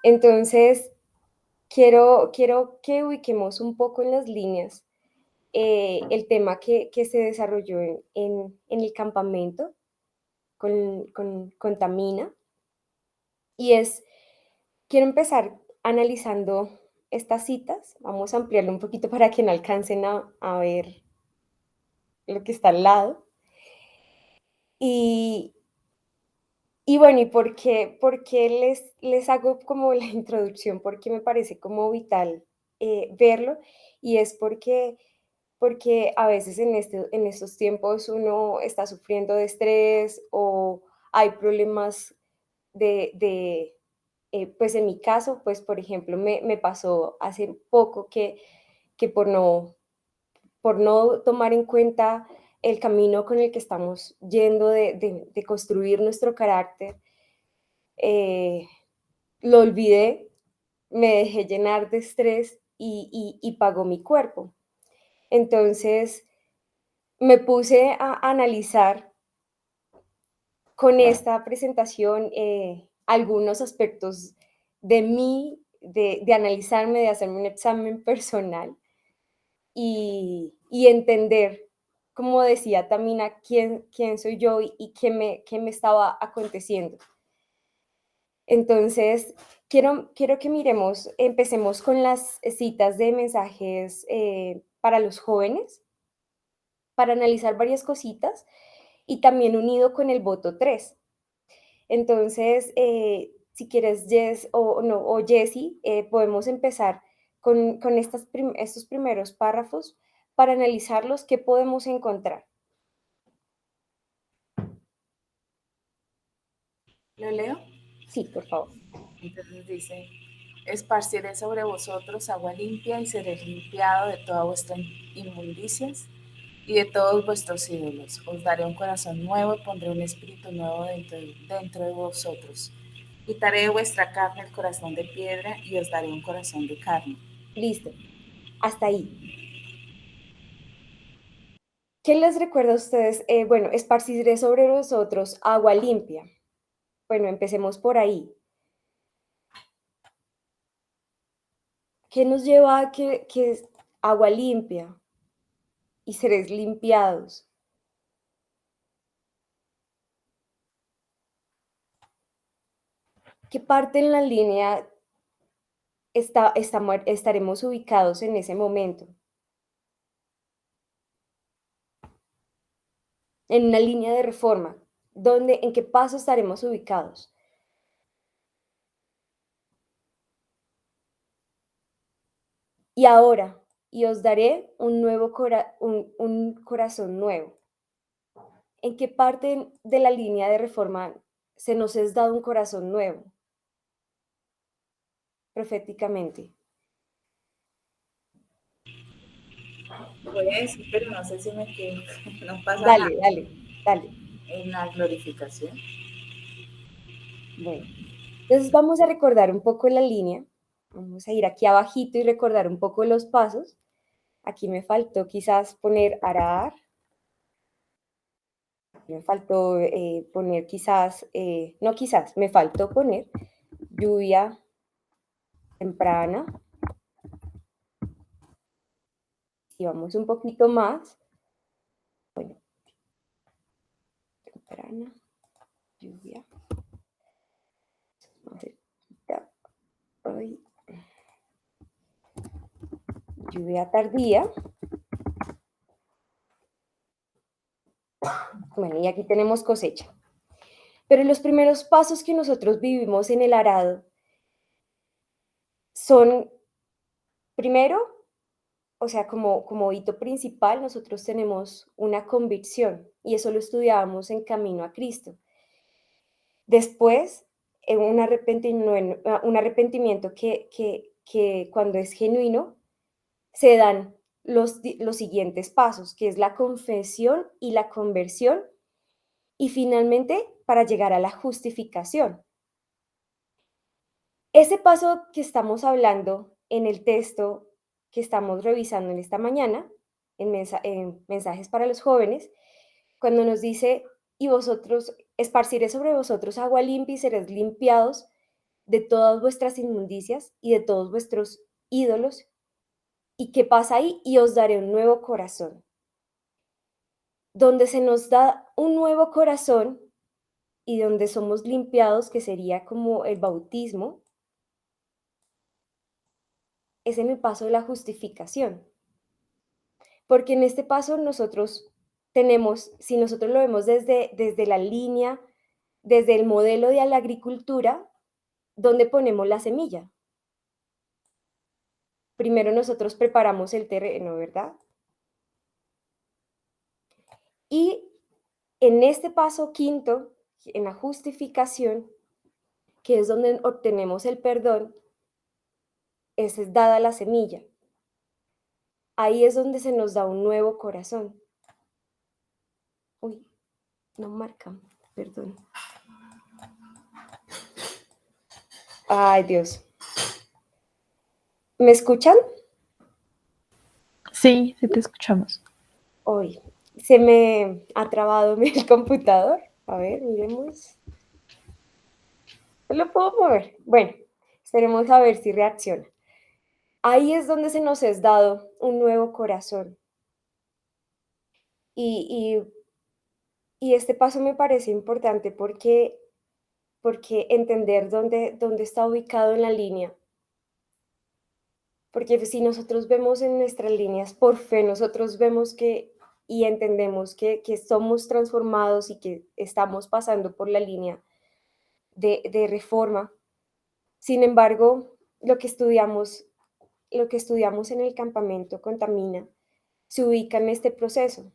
Entonces, quiero que ubiquemos un poco en las líneas el tema que se desarrolló en el campamento con Tamina, y quiero empezar analizando estas citas. Vamos a ampliarlo un poquito para que no alcancen a ver lo que está al lado. Y, y bueno, ¿y por qué les hago como la introducción? Porque me parece como vital verlo, y es porque a veces en estos tiempos uno está sufriendo de estrés o hay problemas pues en mi caso, pues por ejemplo, me pasó hace poco que por no tomar en cuenta el camino con el que estamos yendo de construir nuestro carácter, eh, lo olvidé, me dejé llenar de estrés y pagó mi cuerpo. Entonces me puse a analizar con esta presentación algunos aspectos de mí, de analizarme, de hacerme un examen personal y entender, como decía Tamina, quién soy yo y qué me estaba aconteciendo. Entonces, quiero que miremos, empecemos con las citas de mensajes para los jóvenes, para analizar varias cositas y también unido con el voto 3. Entonces, si quieres, Jess o, no, o Jessie, podemos empezar con estos primeros párrafos para analizarlos, qué podemos encontrar. ¿Lo leo? Sí, por favor. Entonces dice, esparciré sobre vosotros agua limpia y seréis limpiado de todas vuestras inmundicias y de todos vuestros ídolos. Os daré un corazón nuevo y pondré un espíritu nuevo dentro de vosotros. Quitaré de vuestra carne el corazón de piedra y os daré un corazón de carne. Listo, hasta ahí. ¿Qué les recuerda a ustedes? Bueno, esparciré sobre vosotros agua limpia. Bueno, empecemos por ahí. ¿Qué nos lleva a que es agua limpia y seréis limpiados? ¿Qué parte en la línea estaremos ubicados en ese momento? En una línea de reforma. ¿En qué paso estaremos ubicados? Y ahora, y os daré un corazón nuevo. ¿En qué parte de la línea de reforma se nos es dado un corazón nuevo? Proféticamente. Voy a decir, pero no sé si me quedo, no pasa Dale, nada. dale, dale. En la glorificación. Bueno, entonces vamos a recordar un poco la línea. Vamos a ir aquí abajito y recordar un poco los pasos. Aquí me faltó quizás poner arar. Me faltó poner quizás, no quizás, me faltó poner lluvia temprana. Si vamos un poquito más, bueno, temprana, lluvia, más cerquita, ay, lluvia tardía. Bueno, y aquí tenemos cosecha. Pero los primeros pasos que nosotros vivimos en el arado son, primero, o sea, como hito principal, nosotros tenemos una convicción, y eso lo estudiábamos en Camino a Cristo. Después, un arrepentimiento que cuando es genuino, se dan los siguientes pasos, que es la confesión y la conversión, y finalmente para llegar a la justificación. Ese paso que estamos hablando en el texto que estamos revisando en esta mañana, en mensajes para los jóvenes, cuando nos dice, y vosotros, esparciré sobre vosotros agua limpia y seréis limpiados, de todas vuestras inmundicias y de todos vuestros ídolos. ¿Y qué pasa ahí? Y os daré un nuevo corazón. Donde se nos da un nuevo corazón y donde somos limpiados, que sería como el bautismo, es en el paso de la justificación. Porque en este paso nosotros tenemos, si nosotros lo vemos desde la línea, desde el modelo de la agricultura, ¿dónde ponemos la semilla? Primero nosotros preparamos el terreno, ¿verdad? Y en este paso quinto, en la justificación, que es donde obtenemos el perdón, es dada la semilla. Ahí es donde se nos da un nuevo corazón. Uy, no marca, perdón. Ay, Dios. ¿Me escuchan? Sí, sí te escuchamos. Uy, se me ha trabado el computador. A ver, miremos. No lo puedo mover. Bueno, esperemos a ver si reacciona. Ahí es donde se nos es dado un nuevo corazón. Y, y este paso me parece importante porque entender dónde está ubicado en la línea. Porque si nosotros vemos en nuestras líneas por fe, nosotros vemos que y entendemos que somos transformados y que estamos pasando por la línea de reforma. Sin embargo, lo que estudiamos en el campamento contamina, se ubica en este proceso.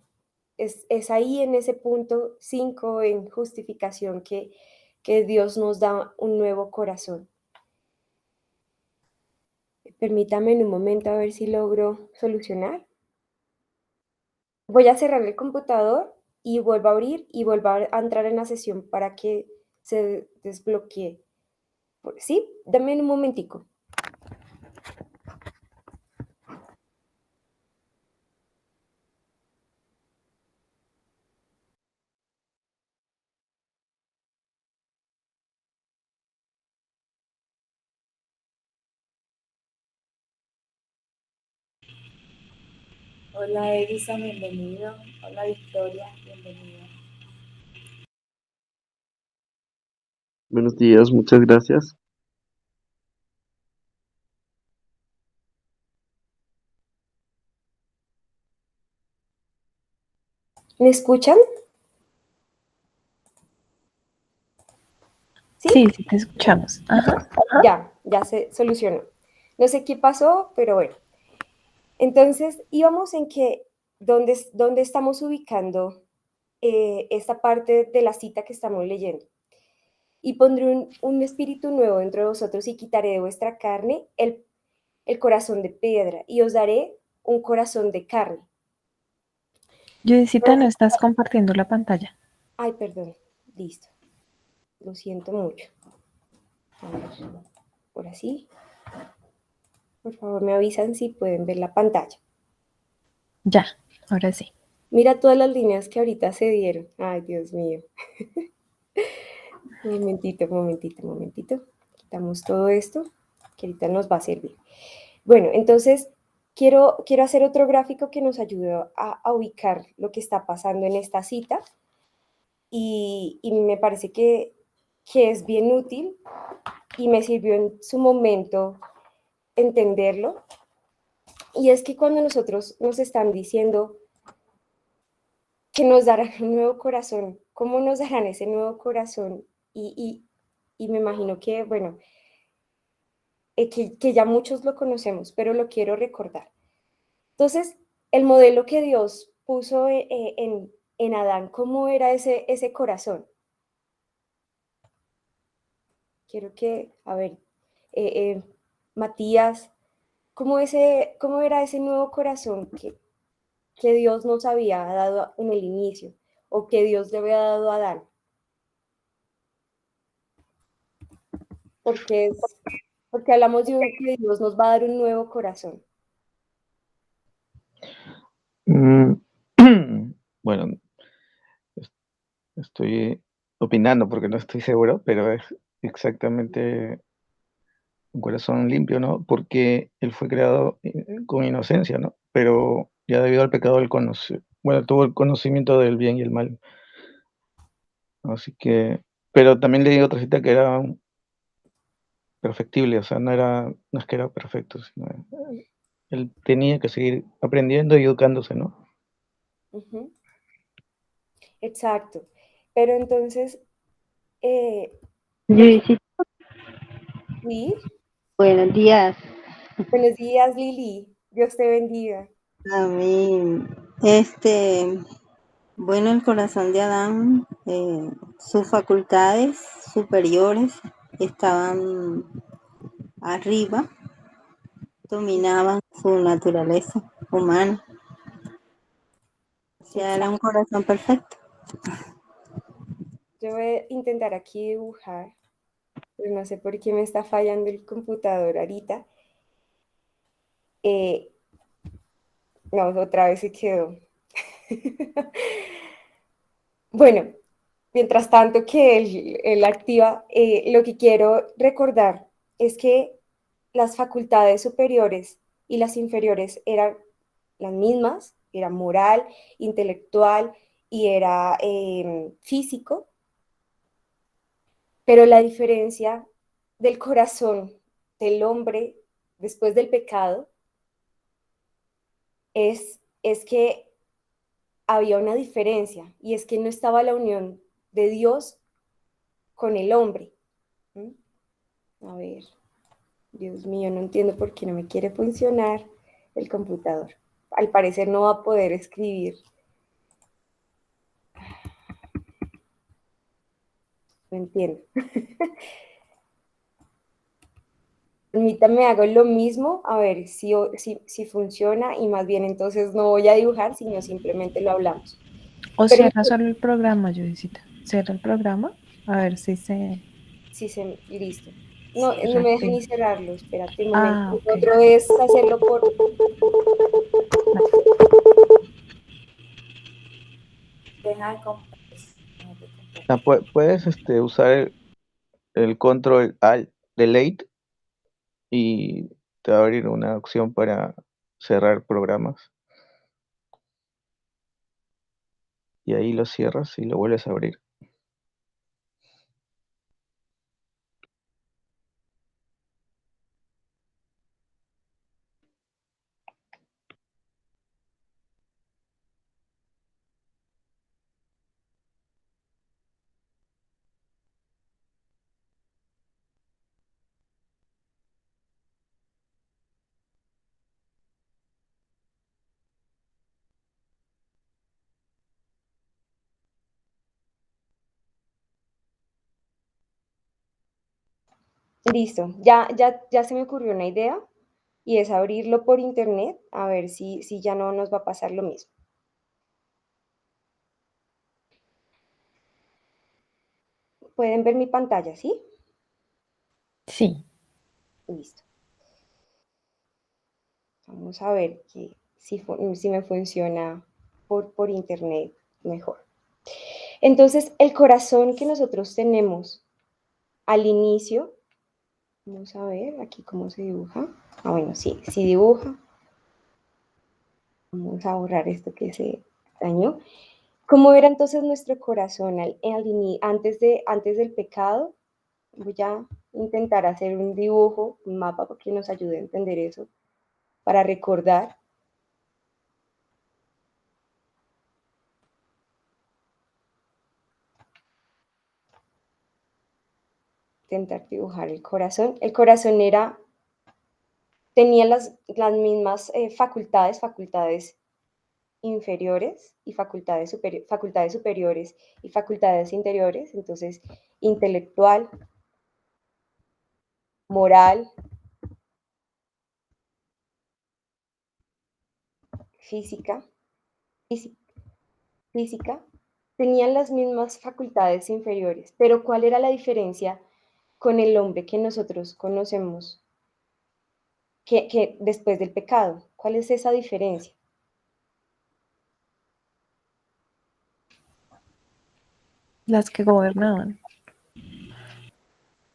Es ahí en ese punto 5 en justificación que Dios nos da un nuevo corazón. Permítame en un momento a ver si logro solucionar. Voy a cerrar el computador y vuelvo a abrir y vuelvo a entrar en la sesión para que se desbloquee. ¿Sí? Dame un momentico. Hola Edison, bienvenido. Hola Victoria, bienvenida. Buenos días, muchas gracias. ¿Me escuchan? Sí, sí te escuchamos. Ajá. Ya se solucionó. No sé qué pasó, pero bueno. Entonces, íbamos en que, ¿dónde estamos ubicando esta parte de la cita que estamos leyendo? Y pondré un espíritu nuevo dentro de vosotros y quitaré de vuestra carne el corazón de piedra y os daré un corazón de carne. Judicita, no estás compartiendo la pantalla. Ay, perdón, listo. Lo siento mucho. A ver, por así. Por favor, me avisan si pueden ver la pantalla. Ya, ahora sí. Mira todas las líneas que ahorita se dieron. Ay, Dios mío. Momentito. Quitamos todo esto, que ahorita nos va a servir. Bueno, entonces quiero hacer otro gráfico que nos ayude a ubicar lo que está pasando en esta cita. Y me parece que es bien útil y me sirvió en su momento entenderlo. Y es que cuando nosotros nos están diciendo que nos darán un nuevo corazón, ¿cómo nos darán ese nuevo corazón? Y me imagino que, bueno, que ya muchos lo conocemos, pero lo quiero recordar. Entonces, el modelo que Dios puso en Adán, ¿cómo era ese corazón? Quiero que, a ver, Matías, ¿cómo era ese nuevo corazón que Dios nos había dado en el inicio o que Dios le había dado a Adán? Porque hablamos de que Dios nos va a dar un nuevo corazón. Bueno, estoy opinando porque no estoy seguro, pero es exactamente un corazón limpio, ¿no? Porque él fue creado con inocencia, ¿no? Pero ya debido al pecado, él tuvo el conocimiento del bien y el mal. Así que, pero también leí otra cita que era perfectible, o sea, no es que era perfecto, sino él tenía que seguir aprendiendo y educándose, ¿no? Ujú, exacto. Pero entonces, eh, lo que Luisito, sí, buenos días. buenos días, Lili. Dios te bendiga. Amén. Bueno, el corazón de Adán, sus facultades superiores estaban arriba, dominaban su naturaleza humana. O sea, era un Exacto. corazón perfecto. Yo voy a intentar aquí dibujar, pero no sé por qué me está fallando el computador ahorita. Eh, no, otra vez se quedó. Bueno, mientras tanto que él activa, lo que quiero recordar es que las facultades superiores y las inferiores eran las mismas, era moral, intelectual y era físico, pero la diferencia del corazón del hombre después del pecado es que había una diferencia y es que no estaba la unión de Dios con el hombre. ¿Mm? A ver, Dios mío, no entiendo por qué no me quiere funcionar el computador. Al parecer no va a poder escribir. No entiendo. Permítame, hago lo mismo, a ver si funciona y más bien entonces no voy a dibujar, sino simplemente lo hablamos. O Pero cierra solo el programa, Judicita. Cierra el programa. A ver si se sí, listo. No, no me deja reactiva. ni cerrarlo, espérate un momento. Ah, ok. Otro es hacerlo por... Vale. Deja de compartir. Deja de compartir. Puedes usar el control Alt Delete y te va a abrir una opción para cerrar programas y ahí lo cierras y lo vuelves a abrir. Listo, ya se me ocurrió una idea y es abrirlo por internet a ver si ya no nos va a pasar lo mismo. ¿Pueden ver mi pantalla, sí? Sí. Listo. Vamos a ver si me funciona por internet mejor. Entonces, el corazón que nosotros tenemos al inicio, vamos a ver aquí cómo se dibuja. Ah, bueno, sí dibuja. Vamos a borrar esto que se dañó. ¿Cómo era entonces nuestro corazón antes del pecado? Voy a intentar hacer un dibujo, un mapa para que nos ayude a entender eso, para recordar. Intentar dibujar el corazón. El corazón tenía las mismas facultades inferiores y facultades superiores y facultades interiores, entonces intelectual, moral, física, física, física, tenían las mismas facultades inferiores, pero ¿cuál era la diferencia con el hombre que nosotros conocemos que después del pecado? ¿Cuál es esa diferencia? Las que gobernaban.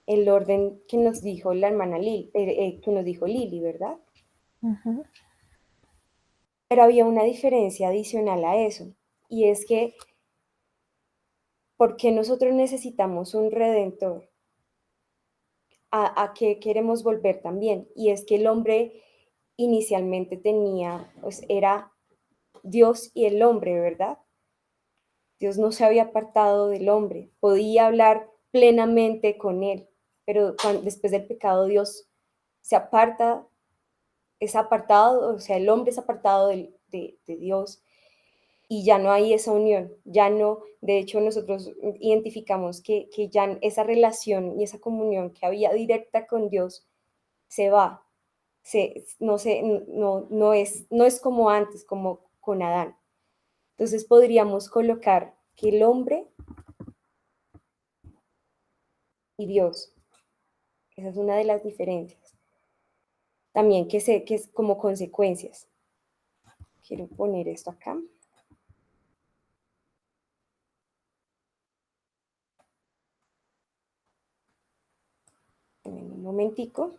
el orden que nos dijo la hermana Lili, que nos dijo Lili, ¿verdad? Ujú. Pero había una diferencia adicional a eso, y es que, ¿por qué nosotros necesitamos un redentor? ¿A qué queremos volver también? Y es que el hombre inicialmente tenía, pues era Dios y el hombre, ¿verdad? Dios no se había apartado del hombre, podía hablar plenamente con él, pero después del pecado Dios se aparta, es apartado, o sea, el hombre es apartado de Dios y ya no hay esa unión, ya no, de hecho nosotros identificamos que ya esa relación y esa comunión que había directa con Dios se va, no es como antes, como con Adán. Entonces podríamos colocar que el hombre y Dios, esa es una de las diferencias. También que es como consecuencias. Quiero poner esto acá. Un momentico.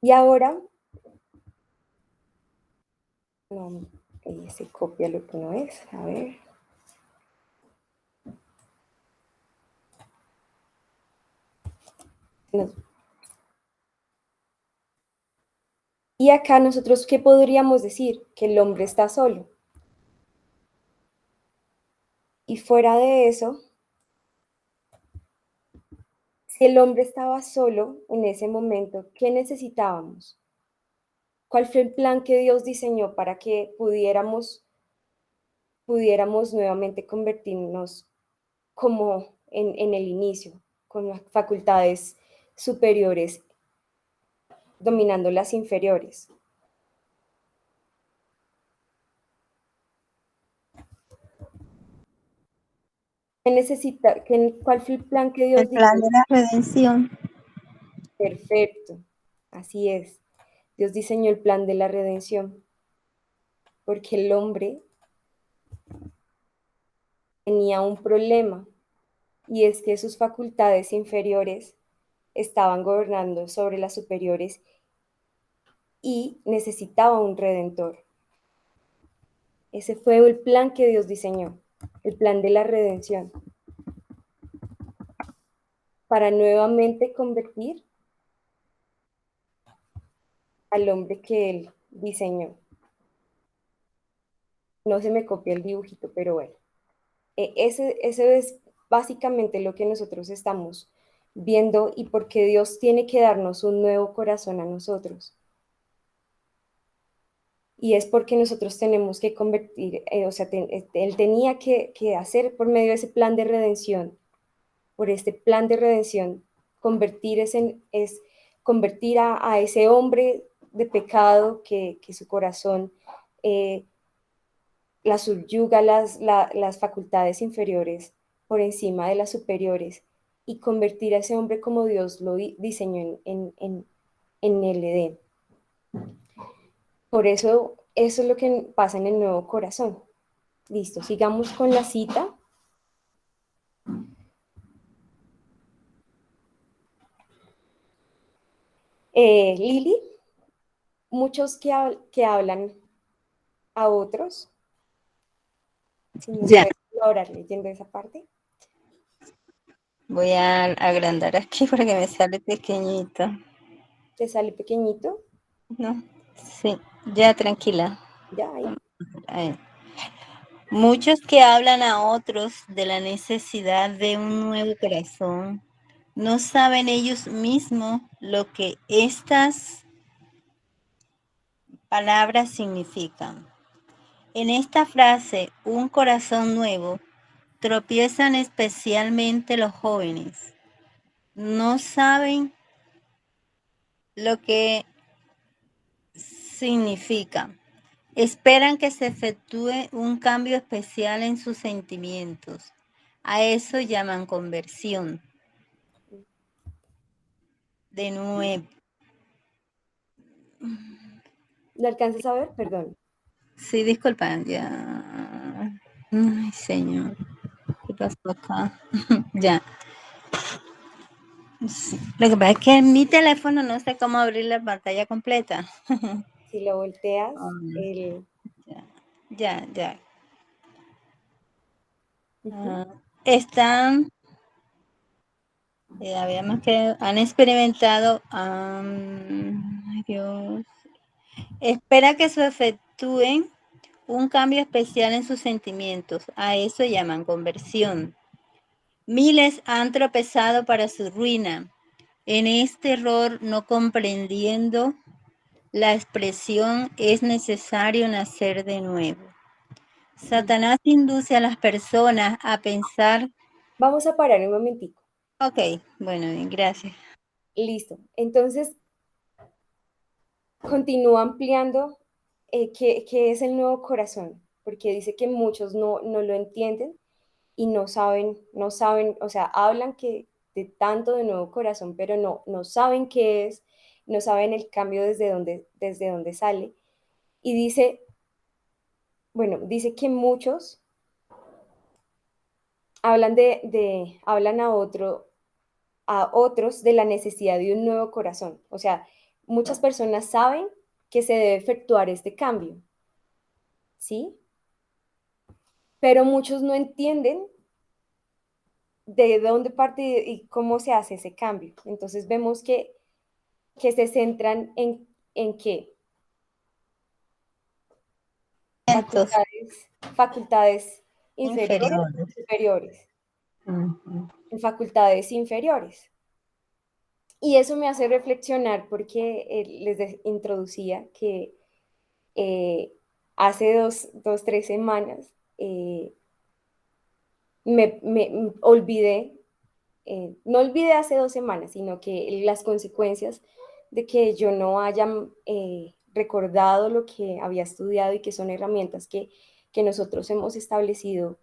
Y ahora, no, se copia lo que no es. A ver. No. Y acá nosotros, ¿qué podríamos decir? Que el hombre está solo. Y fuera de eso, si el hombre estaba solo en ese momento, ¿qué necesitábamos? ¿Cuál fue el plan que Dios diseñó para que pudiéramos nuevamente convertirnos como en el inicio, con las facultades superiores dominando las inferiores? ¿Cuál fue el plan que El Dios plan diseñó? de la redención. Perfecto, así es. Dios diseñó el plan de la redención, porque el hombre tenía un problema, y es que sus facultades inferiores estaban gobernando sobre las superiores y necesitaba un redentor. Ese fue el plan que Dios diseñó, el plan de la redención, para nuevamente convertir al hombre que Él diseñó. No se me copia el dibujito, pero bueno, ese es básicamente lo que nosotros estamos viendo y por qué Dios tiene que darnos un nuevo corazón a nosotros. Y es porque nosotros tenemos que convertir, o sea, Él tenía que hacer por medio de ese plan de redención, por este plan de redención, convertir a ese hombre de pecado que su corazón la subyuga las facultades inferiores por encima de las superiores y convertir a ese hombre como Dios lo diseñó en el Edén. Por eso es lo que pasa en el nuevo corazón. Listo, sigamos con la cita. Lili, muchos que hablan a otros, si nos Ya, puedes colaborar leyendo esa parte. voy a agrandar aquí porque me sale pequeñito. ¿Te sale pequeñito? ¿No? Sí, ya tranquila. Ya, ahí. Ahí. Muchos que hablan a otros de la necesidad de un nuevo corazón, no saben ellos mismos lo que estas palabras significan. En esta frase, un corazón nuevo, tropiezan especialmente los jóvenes. No saben lo que significa. Esperan que se efectúe un cambio especial en sus sentimientos. A eso llaman conversión. De nuevo. ¿Lo alcanzas a ver? Perdón. Sí, disculpa, ya. Ay, señor. ¿Qué pasó acá? Ya. Sí. Lo que pasa es que en mi teléfono no sé cómo abrir la pantalla completa. Si lo volteas, Um, ya. Ujú. Están, habíamos que han experimentado, ay Dios, espera que se efectúen un cambio especial en sus sentimientos. A eso llaman conversión. Miles han tropezado para su ruina. En este error, no comprendiendo la expresión, es necesario nacer de nuevo. Satanás induce a las personas a pensar, Vamos a parar un momentico. ok, bueno, bien, gracias. Listo. Entonces, continúa ampliando qué es el nuevo corazón, porque dice que muchos no lo entienden y no saben, o sea, hablan que de tanto de nuevo corazón, pero no saben qué es, no saben el cambio desde dónde sale. Y dice, bueno, dice que muchos hablan a otros de la necesidad de un nuevo corazón. O sea, muchas personas saben que se debe efectuar este cambio, ¿sí? Pero muchos no entienden de dónde parte y cómo se hace ese cambio. Entonces vemos que se centran en qué Entonces, facultades inferiores inferiores. y superiores, Ujú. en facultades inferiores. Y eso me hace reflexionar porque introducía que eh, hace 3 semanas me olvidé, no olvidé hace 2 semanas, sino que las consecuencias de que yo no haya recordado lo que había estudiado y que son herramientas que nosotros hemos establecido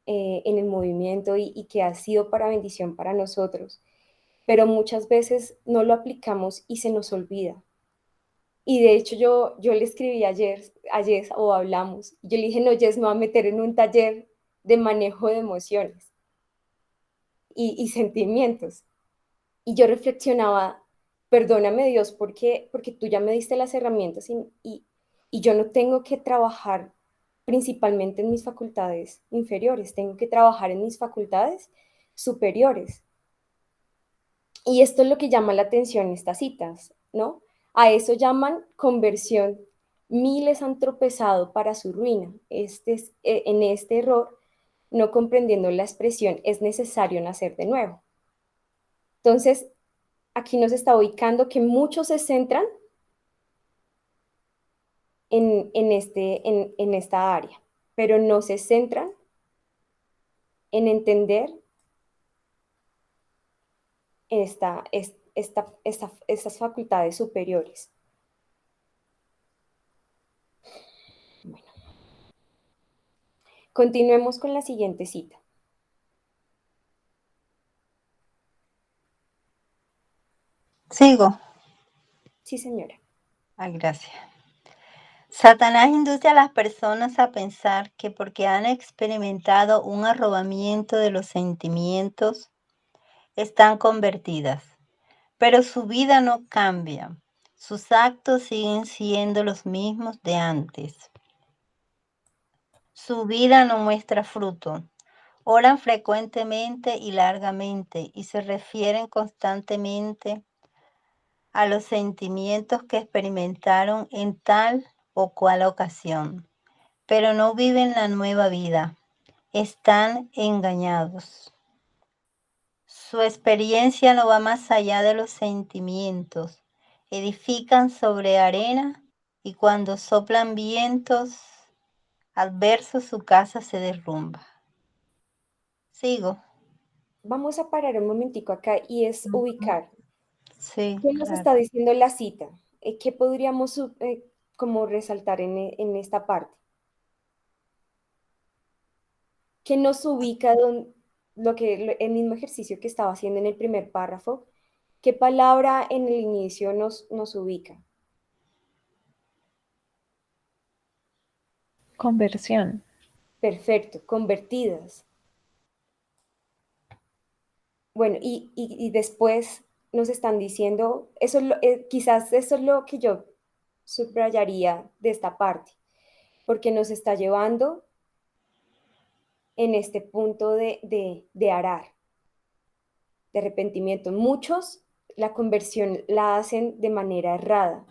en el movimiento y que ha sido para bendición para nosotros, pero muchas veces no lo aplicamos y se nos olvida. Y de hecho yo le escribí ayer o hablamos, yo le dije, no, Jess, me voy a meter en un taller de manejo de emociones y sentimientos. Y yo reflexionaba, perdóname Dios, porque tú ya me diste las herramientas y yo no tengo que trabajar principalmente en mis facultades inferiores, tengo que trabajar en mis facultades superiores. Y esto es lo que llama la atención estas citas, ¿no? A eso llaman conversión. Miles han tropezado para su ruina. En este error, no comprendiendo la expresión, es necesario nacer de nuevo. Entonces, aquí nos está ubicando que muchos se centran en esta área, pero no se centran en entender estas facultades superiores. Bueno, continuemos con la siguiente cita. Sigo. Sí, señora. Ay, gracias. Satanás induce a las personas a pensar que porque han experimentado un arrobamiento de los sentimientos, están convertidas, pero su vida no cambia. Sus actos siguen siendo los mismos de antes. Su vida no muestra fruto. Oran frecuentemente y largamente y se refieren constantemente a los sentimientos que experimentaron en tal o cual ocasión, pero no viven la nueva vida. Están engañados. Su experiencia no va más allá de los sentimientos. Edifican sobre arena y cuando soplan vientos adversos su casa se derrumba. Sigo. Vamos a parar un momentico acá y es ubicar. Sí, ¿Qué nos claro. está diciendo la cita? ¿Qué podríamos como resaltar en esta parte? ¿Qué nos ubica el mismo ejercicio que estaba haciendo en el primer párrafo? ¿Qué palabra en el inicio nos ubica? Conversión. Perfecto, convertidas. bueno, y después nos están diciendo, quizás eso es lo que yo subrayaría de esta parte, porque nos está llevando en este punto de arar, de arrepentimiento. Muchos la conversión la hacen de manera errada.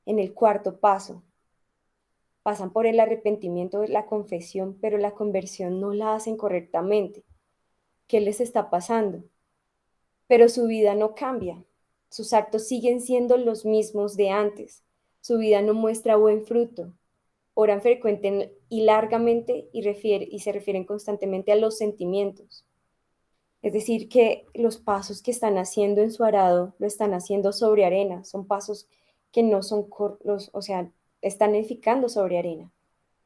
En el cuarto paso, pasan por el arrepentimiento, la confesión, pero la conversión no la hacen correctamente. ¿Qué les está pasando? Pero su vida no cambia. Sus actos siguen siendo los mismos de antes. Su vida no muestra buen fruto. Oran frecuente y largamente y se refieren constantemente a los sentimientos. Es decir, que los pasos que están haciendo en su arado lo están haciendo sobre arena. Son pasos que no son cortos, o sea, están edificando sobre arena.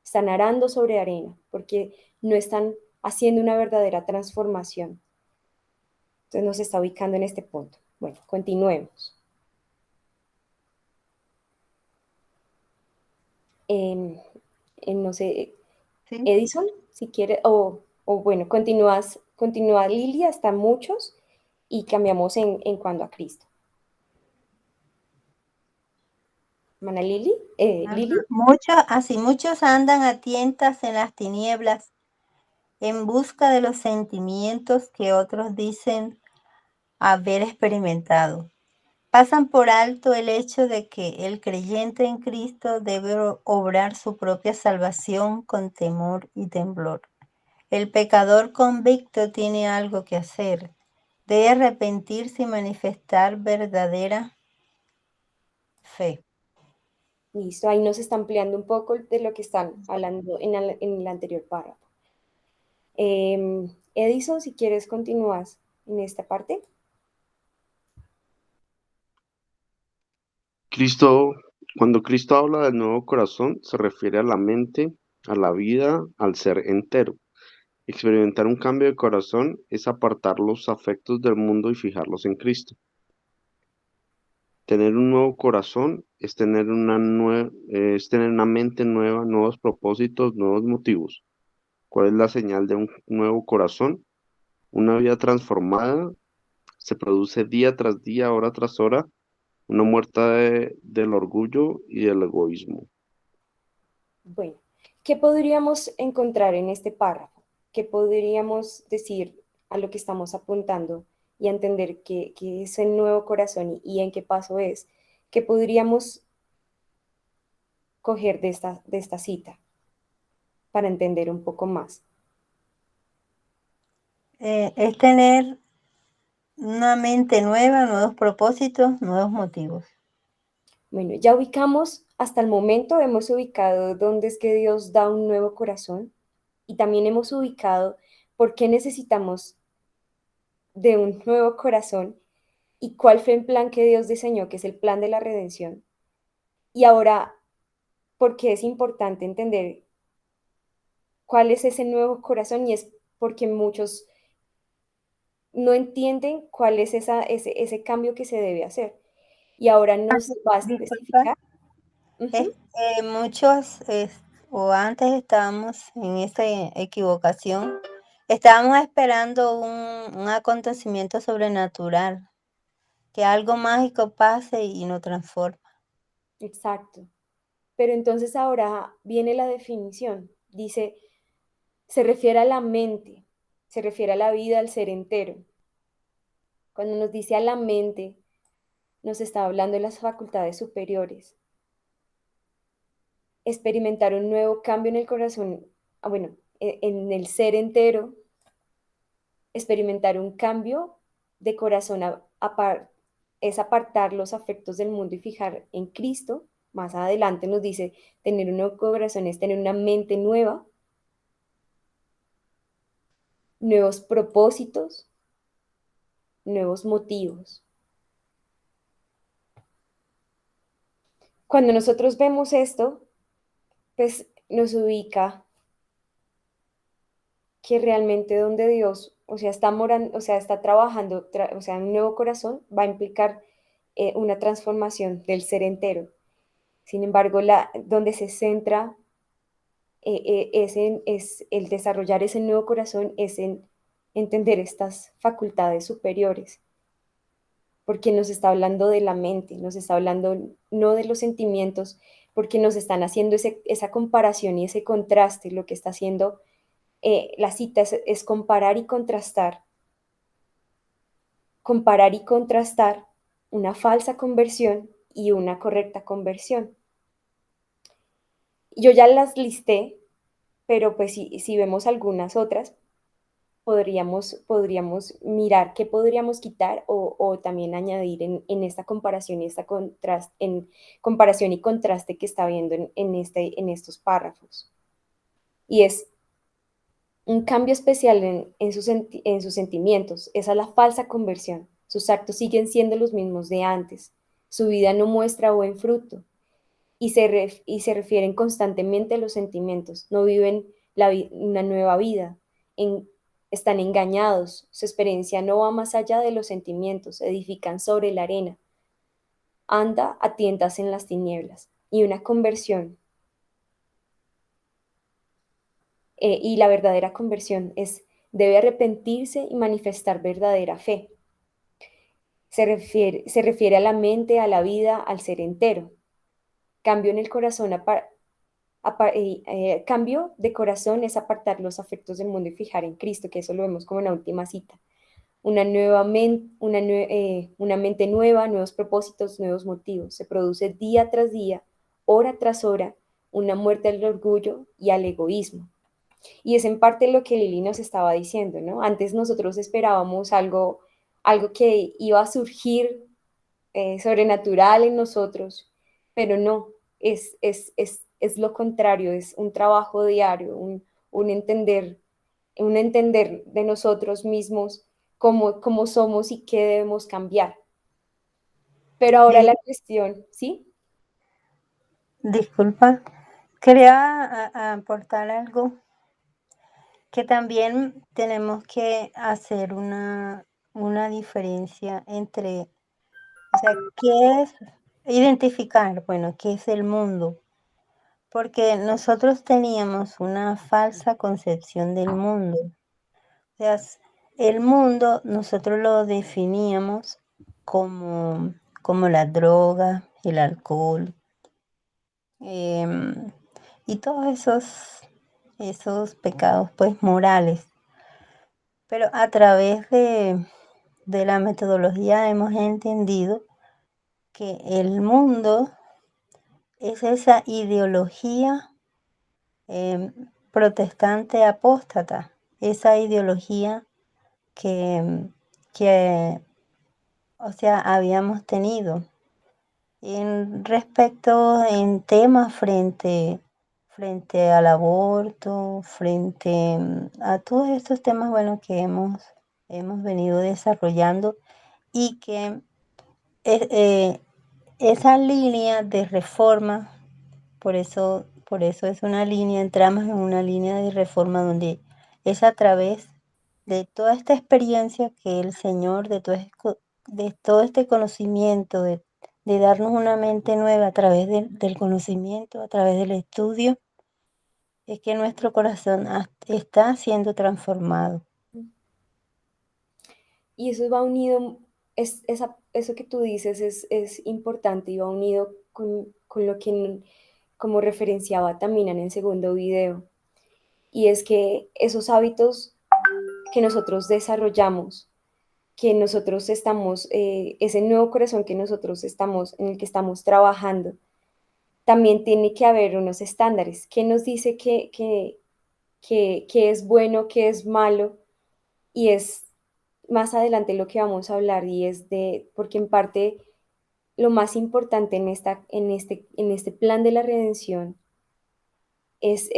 Están arando sobre arena porque no están haciendo una verdadera transformación. Entonces nos está ubicando en este punto. Bueno, continuemos. No sé, ¿sí? Edison, si quiere, o bueno, continúa Lili hasta muchos y cambiamos en cuanto a Cristo. Mana Lili, Lili, Muchos andan a tientas en las tinieblas en busca de los sentimientos que otros dicen haber experimentado. Pasan por alto el hecho de que el creyente en Cristo debe obrar su propia salvación con temor y temblor. El pecador convicto tiene algo que hacer. Debe arrepentirse y manifestar verdadera fe. listo, ahí nos está ampliando un poco de lo que están hablando en el anterior párrafo. Edison, si quieres, continúas en esta parte. Cuando Cristo habla del nuevo corazón, se refiere a la mente, a la vida, al ser entero. Experimentar un cambio de corazón es apartar los afectos del mundo y fijarlos en Cristo. Tener un nuevo corazón es tener es tener una mente nueva, nuevos propósitos, nuevos motivos. ¿Cuál es la señal de un nuevo corazón? Una vida transformada se produce día tras día, hora tras hora, una muerte del orgullo y del egoísmo. Bueno, ¿qué podríamos encontrar en este párrafo? ¿Qué podríamos decir a lo que estamos apuntando y a entender qué es el nuevo corazón y en qué paso es? ¿Qué podríamos coger de esta cita para entender un poco más? Es tener una mente nueva, nuevos propósitos, nuevos motivos. Bueno, ya ubicamos, hasta el momento hemos ubicado dónde es que Dios da un nuevo corazón y también hemos ubicado por qué necesitamos de un nuevo corazón y cuál fue el plan que Dios diseñó, que es el plan de la redención. Y ahora, ¿por qué es importante entender cuál es ese nuevo corazón? Y es porque muchos no entienden cuál es ese cambio que se debe hacer. Y ahora nos va a Disculpa, especificar. Ujú. muchos, o antes estábamos en esa equivocación, estábamos esperando un acontecimiento sobrenatural, que algo mágico pase y nos transforme. Exacto. Pero entonces ahora viene la definición. Dice, se refiere a la mente, se refiere a la vida, al ser entero. Cuando nos dice a la mente, nos está hablando de las facultades superiores. Experimentar un nuevo cambio en el corazón, bueno, en el ser entero, experimentar un cambio de corazón es apartar los afectos del mundo y fijar en Cristo. Más adelante nos dice, tener un nuevo corazón es tener una mente nueva, nuevos propósitos, nuevos motivos. Cuando nosotros vemos esto, pues nos ubica que realmente donde Dios, o sea, está morando, o sea, está trabajando, o sea, un nuevo corazón va a implicar una transformación del ser entero. Sin embargo, donde se centra es el desarrollar ese nuevo corazón, es en entender estas facultades superiores, porque nos está hablando de la mente, nos está hablando no de los sentimientos, porque nos están haciendo esa comparación y ese contraste. Lo que está haciendo la cita es comparar y contrastar una falsa conversión y una correcta conversión. Yo ya las listé, pero pues si vemos algunas otras, podríamos mirar qué podríamos quitar o también añadir en esta comparación y en comparación y contraste que está viendo en estos párrafos. Y es un cambio especial en sus sentimientos. Esa es la falsa conversión. Sus actos siguen siendo los mismos de antes. Su vida no muestra buen fruto y se refieren constantemente a los sentimientos. No viven una nueva vida. Están engañados. Su experiencia no va más allá de los sentimientos. Edifican sobre la arena. Anda a tientas en las tinieblas. Y una conversión. Y la verdadera conversión debe arrepentirse y manifestar verdadera fe. Se refiere a la mente, a la vida, al ser entero. Cambio en el corazón, cambio de corazón es apartar los afectos del mundo y fijar en Cristo, que eso lo vemos como en la última cita. Una mente nueva, nuevos propósitos, nuevos motivos. Se produce día tras día, hora tras hora, una muerte al orgullo y al egoísmo. Y es en parte lo que Lili nos estaba diciendo, ¿no? Antes nosotros esperábamos algo que iba a surgir sobrenatural en nosotros, pero no, es lo contrario, es un trabajo diario, un entender de nosotros mismos cómo somos y qué debemos cambiar. Pero ahora la cuestión, ¿sí? Disculpa, quería aportar algo, que también tenemos que hacer una diferencia entre, o sea, qué es identificar, bueno, qué es el mundo, porque nosotros teníamos una falsa concepción del mundo. O sea, el mundo nosotros lo definíamos como la droga, el alcohol, y todos esos pecados pues morales. Pero a través de la metodología hemos entendido que el mundo es esa ideología protestante apóstata, esa ideología que, o sea, habíamos tenido en temas frente al aborto, frente a todos estos temas, bueno, que hemos venido desarrollando, y que esa línea de reforma, por eso es una línea, entramos en una línea de reforma donde es a través de toda esta experiencia que el Señor, de todo este conocimiento, de darnos una mente nueva a través del conocimiento, a través del estudio, es que nuestro corazón está siendo transformado. Y eso va unido, eso que tú dices es importante y va unido con lo que como referenciaba también en el segundo video. Y es que esos hábitos que nosotros desarrollamos, que nosotros estamos, ese nuevo corazón que nosotros estamos, en el que estamos trabajando, también tiene que haber unos estándares. ¿Qué nos dice que es bueno, qué es malo? Y es más adelante lo que vamos a hablar, y porque en parte lo más importante en este plan de la redención es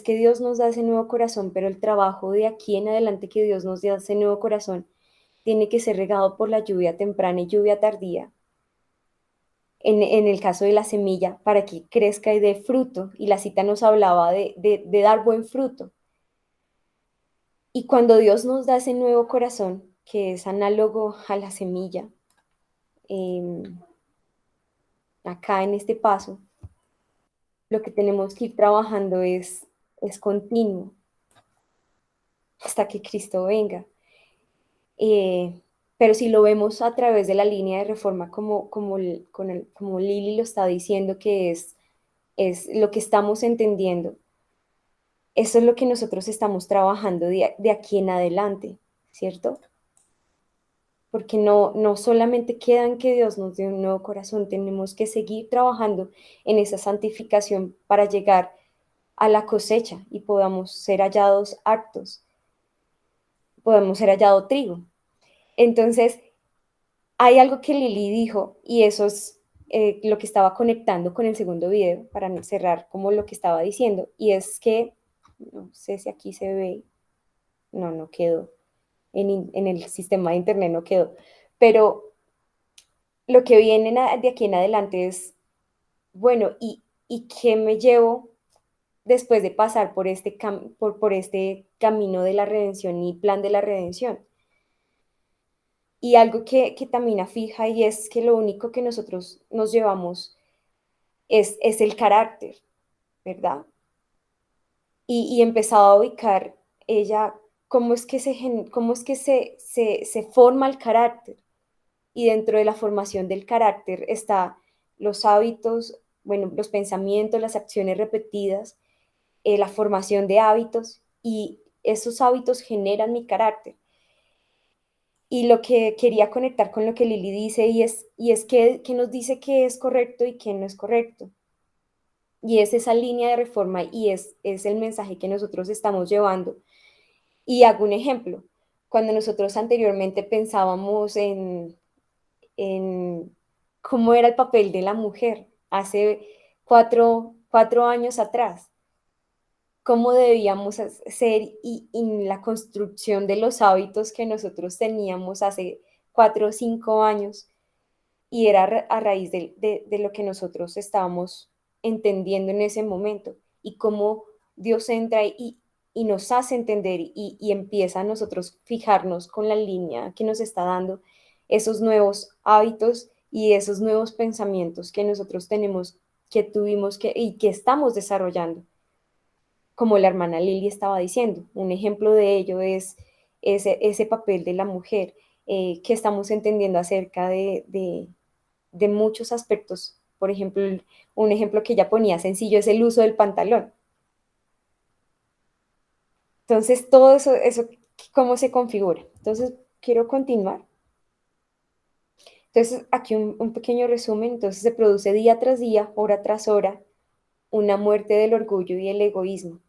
que Dios nos da ese nuevo corazón, pero el trabajo de aquí en adelante que Dios nos da ese nuevo corazón tiene que ser regado por la lluvia temprana y lluvia tardía, en el caso de la semilla, para que crezca y dé fruto, y la cita nos hablaba de dar buen fruto. Y cuando Dios nos da ese nuevo corazón, que es análogo a la semilla, acá en este paso, lo que tenemos que ir trabajando es continuo hasta que Cristo venga. pero si lo vemos a través de la línea de reforma como Lili lo está diciendo, que es lo que estamos entendiendo, eso es lo que nosotros estamos trabajando de aquí en adelante, ¿cierto? Porque no solamente queda en que Dios nos dé un nuevo corazón, tenemos que seguir trabajando en esa santificación para llegar a la cosecha y podamos ser hallados aptos, podemos ser hallado trigo. Entonces, hay algo que Lili dijo y eso es lo que estaba conectando con el segundo video para no cerrar como lo que estaba diciendo, y es que, no sé si aquí se ve, no quedó, en el sistema de internet no quedó, pero lo que viene de aquí en adelante es, bueno, ¿y qué me llevo después de pasar por este camino de la redención y plan de la redención? Y algo que también fija y es que lo único que nosotros nos llevamos es el carácter, ¿verdad? Y empezaba a ubicar ella cómo es que se forma el carácter. Y dentro de la formación del carácter está los hábitos, bueno, los pensamientos, las acciones repetidas, la formación de hábitos, y esos hábitos generan mi carácter. Y lo que quería conectar con lo que Lili dice, y es que nos dice que es correcto y que no es correcto. Y es esa línea de reforma y es el mensaje que nosotros estamos llevando. Y hago un ejemplo. Cuando nosotros anteriormente pensábamos en cómo era el papel de la mujer hace cuatro años atrás, cómo debíamos ser y la construcción de los hábitos que nosotros teníamos hace 4 o 5 años, y era a raíz de lo que nosotros estábamos entendiendo en ese momento, y cómo Dios entra y nos hace entender y empieza a nosotros fijarnos con la línea que nos está dando esos nuevos hábitos y esos nuevos pensamientos que nosotros tenemos, que tuvimos y que estamos desarrollando. Como la hermana Lili estaba diciendo, un ejemplo de ello es ese papel de la mujer, que estamos entendiendo acerca de muchos aspectos. Por ejemplo, un ejemplo que ella ponía sencillo es el uso del pantalón. Entonces, todo eso ¿cómo se configura? Entonces, quiero continuar. Entonces, aquí un pequeño resumen. Entonces, se produce día tras día, hora tras hora, una muerte del orgullo y el egoísmo.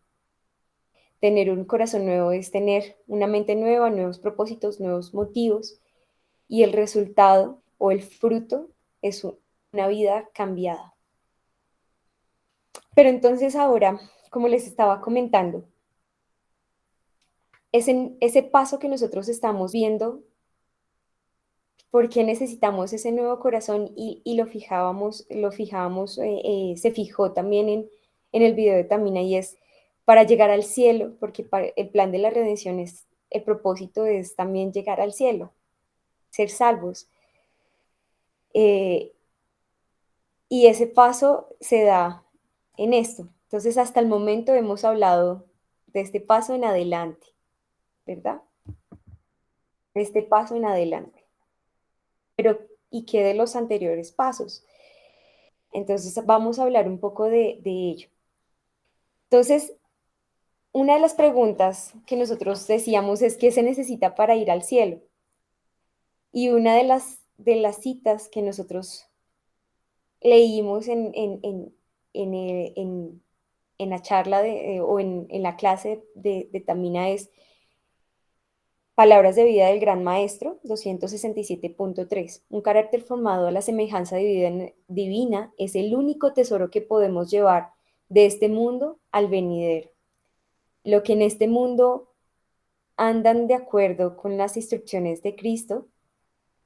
Tener un corazón nuevo es tener una mente nueva, nuevos propósitos, nuevos motivos, y el resultado o el fruto es una vida cambiada. Pero entonces ahora, como les estaba comentando, ese paso que nosotros estamos viendo, ¿por qué necesitamos ese nuevo corazón? Y se fijó también en el video de Tamina, y es para llegar al cielo, porque el plan de la redención el propósito es también llegar al cielo, ser salvos. Eh, y ese paso se da en esto. Entonces, hasta el momento hemos hablado de este paso en adelante, ¿verdad? De este paso en adelante. Pero, ¿y qué de los anteriores pasos? Entonces, vamos a hablar un poco de ello. Entonces, una de las preguntas que nosotros decíamos es: ¿qué se necesita para ir al cielo? Y una de las citas que nosotros leímos en la charla o en la clase de Tamina es Palabras de vida del Gran Maestro, 267.3. Un carácter formado a la semejanza divina es el único tesoro que podemos llevar de este mundo al venidero. Lo que en este mundo andan de acuerdo con las instrucciones de Cristo,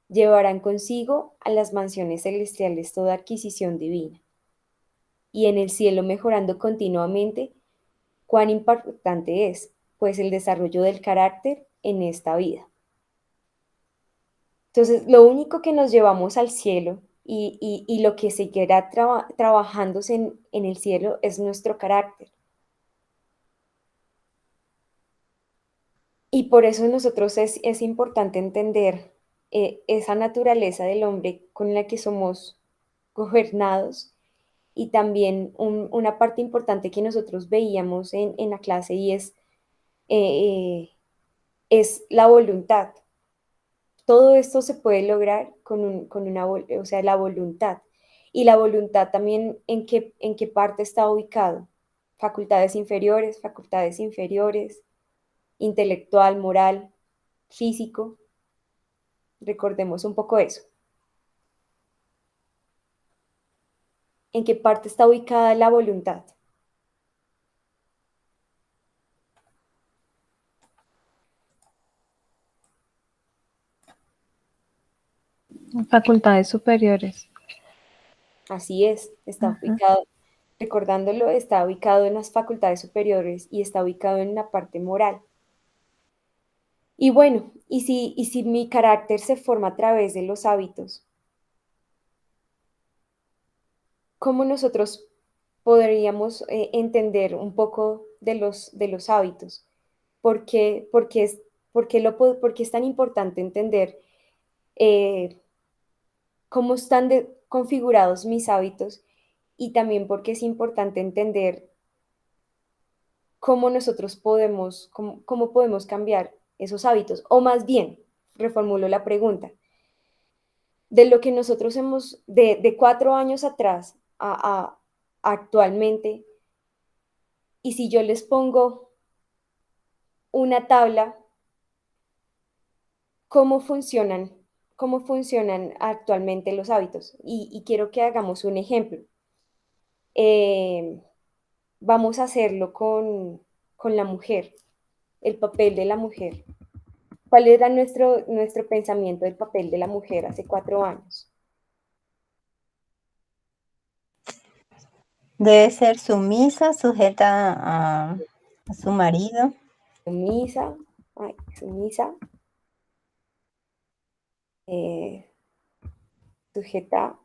llevarán consigo a las mansiones celestiales toda adquisición divina. Y en el cielo, mejorando continuamente, cuán importante es, pues, el desarrollo del carácter en esta vida. Entonces, lo único que nos llevamos al cielo y lo que seguirá trabajándose en el cielo es nuestro carácter. Y por eso nosotros es importante entender esa naturaleza del hombre con la que somos gobernados y también una parte importante que nosotros veíamos en la clase y eh, es la voluntad. Todo esto se puede lograr con una, o sea, la voluntad. Y la voluntad también en qué parte está ubicado. Facultades inferiores, intelectual, moral, físico. Recordemos un poco eso. ¿En qué parte está ubicada la voluntad? Facultades superiores. Así es, está Ajá. ubicado, recordándolo, está ubicado en las facultades superiores y está ubicado en la parte moral. Y bueno, y si mi carácter se forma a través de los hábitos, ¿cómo nosotros podríamos entender un poco de los hábitos? ¿Por qué, por qué es tan importante entender eh, cómo están configurados mis hábitos y también porque es importante entender cómo nosotros podemos, cómo podemos cambiar esos hábitos? O más bien, reformulo la pregunta, de lo que nosotros hemos, de 4 años atrás a actualmente, y si yo les pongo una tabla, ¿cómo funcionan? ¿Cómo funcionan actualmente los hábitos? Y quiero que hagamos un ejemplo. Eh, Vamos a hacerlo con la mujer, el papel de la mujer. ¿Cuál era nuestro pensamiento del papel de la mujer hace 4 años? Debe ser sumisa, sujeta a su marido. Sumisa, ay, sumisa, eh, sujeta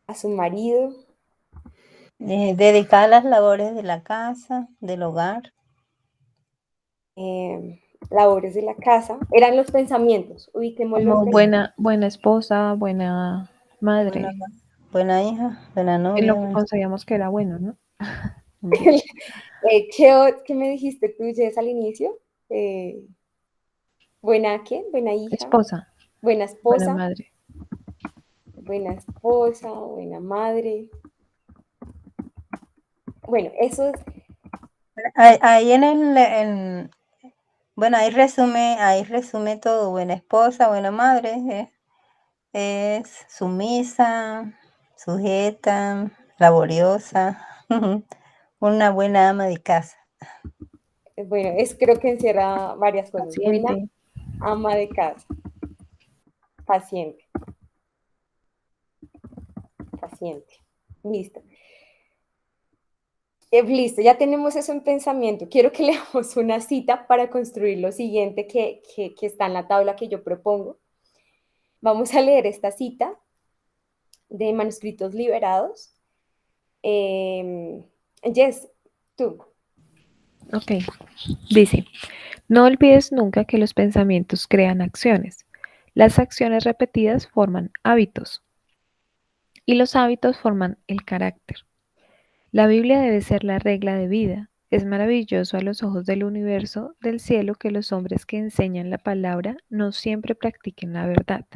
a su marido, Dedicada a las labores de la casa, del hogar. labores de la casa. Eran los pensamientos, ubiquémoslo en Como buena esposa, buena Buena, madre. buena hija, buena En lo novia. que conseguíamos que era bueno, ¿no? ¿Qué me dijiste tú, Jess, al inicio? ¿Buena qué? ¿Buena hija? Esposa, ¿Buena buena esposa? madre. Buena esposa, buena madre. Bueno, eso es, Ahí bueno, ahí resume todo. Buena esposa, buena madre, es sumisa, sujeta, laboriosa, una buena ama de casa. bueno, creo que encierra varias cosas. Buena Paciente. ama de casa, paciente, paciente. Listo. Listo, ya tenemos eso en pensamiento. Quiero que leamos una cita para construir lo siguiente que está en la tabla que yo propongo. Vamos a leer esta cita de Manuscritos Liberados. Jess, tú. Ok. Dice, no olvides nunca que los pensamientos crean acciones. Las acciones repetidas forman hábitos y los hábitos forman el carácter. La Biblia debe ser la regla de vida. Es maravilloso a los ojos del universo, del cielo, que los hombres que enseñan la palabra no siempre practiquen la verdad.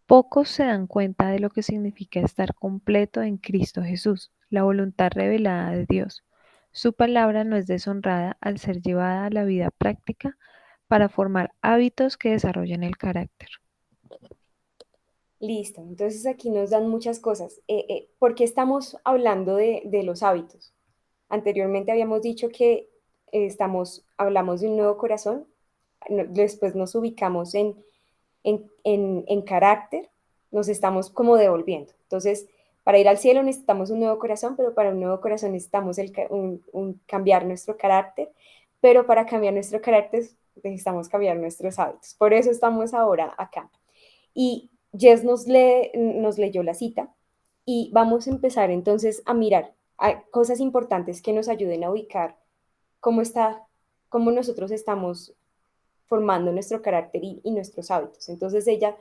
Pocos se dan cuenta de lo que significa estar completo en Cristo Jesús, la voluntad revelada de Dios. Su palabra no es deshonrada al ser llevada a la vida práctica para formar hábitos que desarrollen el carácter. Listo, entonces aquí nos dan muchas cosas. ¿Por qué estamos hablando de los hábitos? Anteriormente habíamos dicho que hablamos de un nuevo corazón, después nos ubicamos en carácter, nos estamos como devolviendo. Entonces, para ir al cielo necesitamos un nuevo corazón, pero para un nuevo corazón necesitamos cambiar nuestro carácter, pero para cambiar nuestro carácter necesitamos cambiar nuestros hábitos. Por eso estamos ahora acá. Y Jess nos leyó la cita y vamos a empezar entonces a mirar cosas importantes que nos ayuden a ubicar cómo está, cómo nosotros estamos formando nuestro carácter y nuestros hábitos. Entonces ella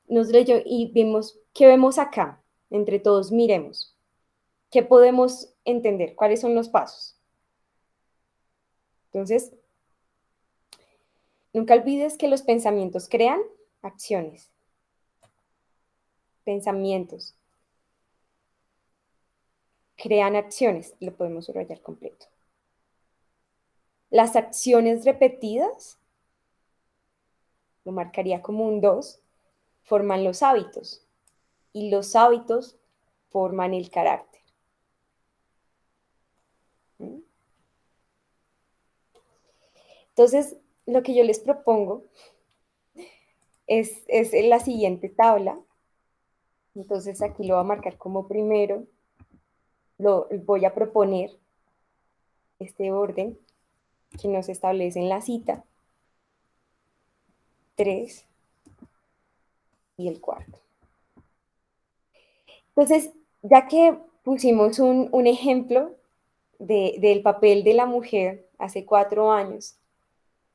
nos leyó y vimos, ¿qué vemos acá? Entre todos miremos. ¿Qué podemos entender? ¿Cuáles son los pasos? Entonces, nunca olvides que los pensamientos crean acciones. Pensamientos crean acciones. Lo podemos subrayar completo. Las acciones repetidas, lo marcaría como un 2, forman los hábitos. Y los hábitos forman el carácter. ¿Mm? Entonces, lo que yo les propongo es la siguiente tabla. Entonces, aquí lo voy a marcar como primero. Lo voy a proponer este orden que nos establece en la cita. 3 y el cuarto. Entonces, ya que pusimos un ejemplo del papel de la mujer hace 4 años,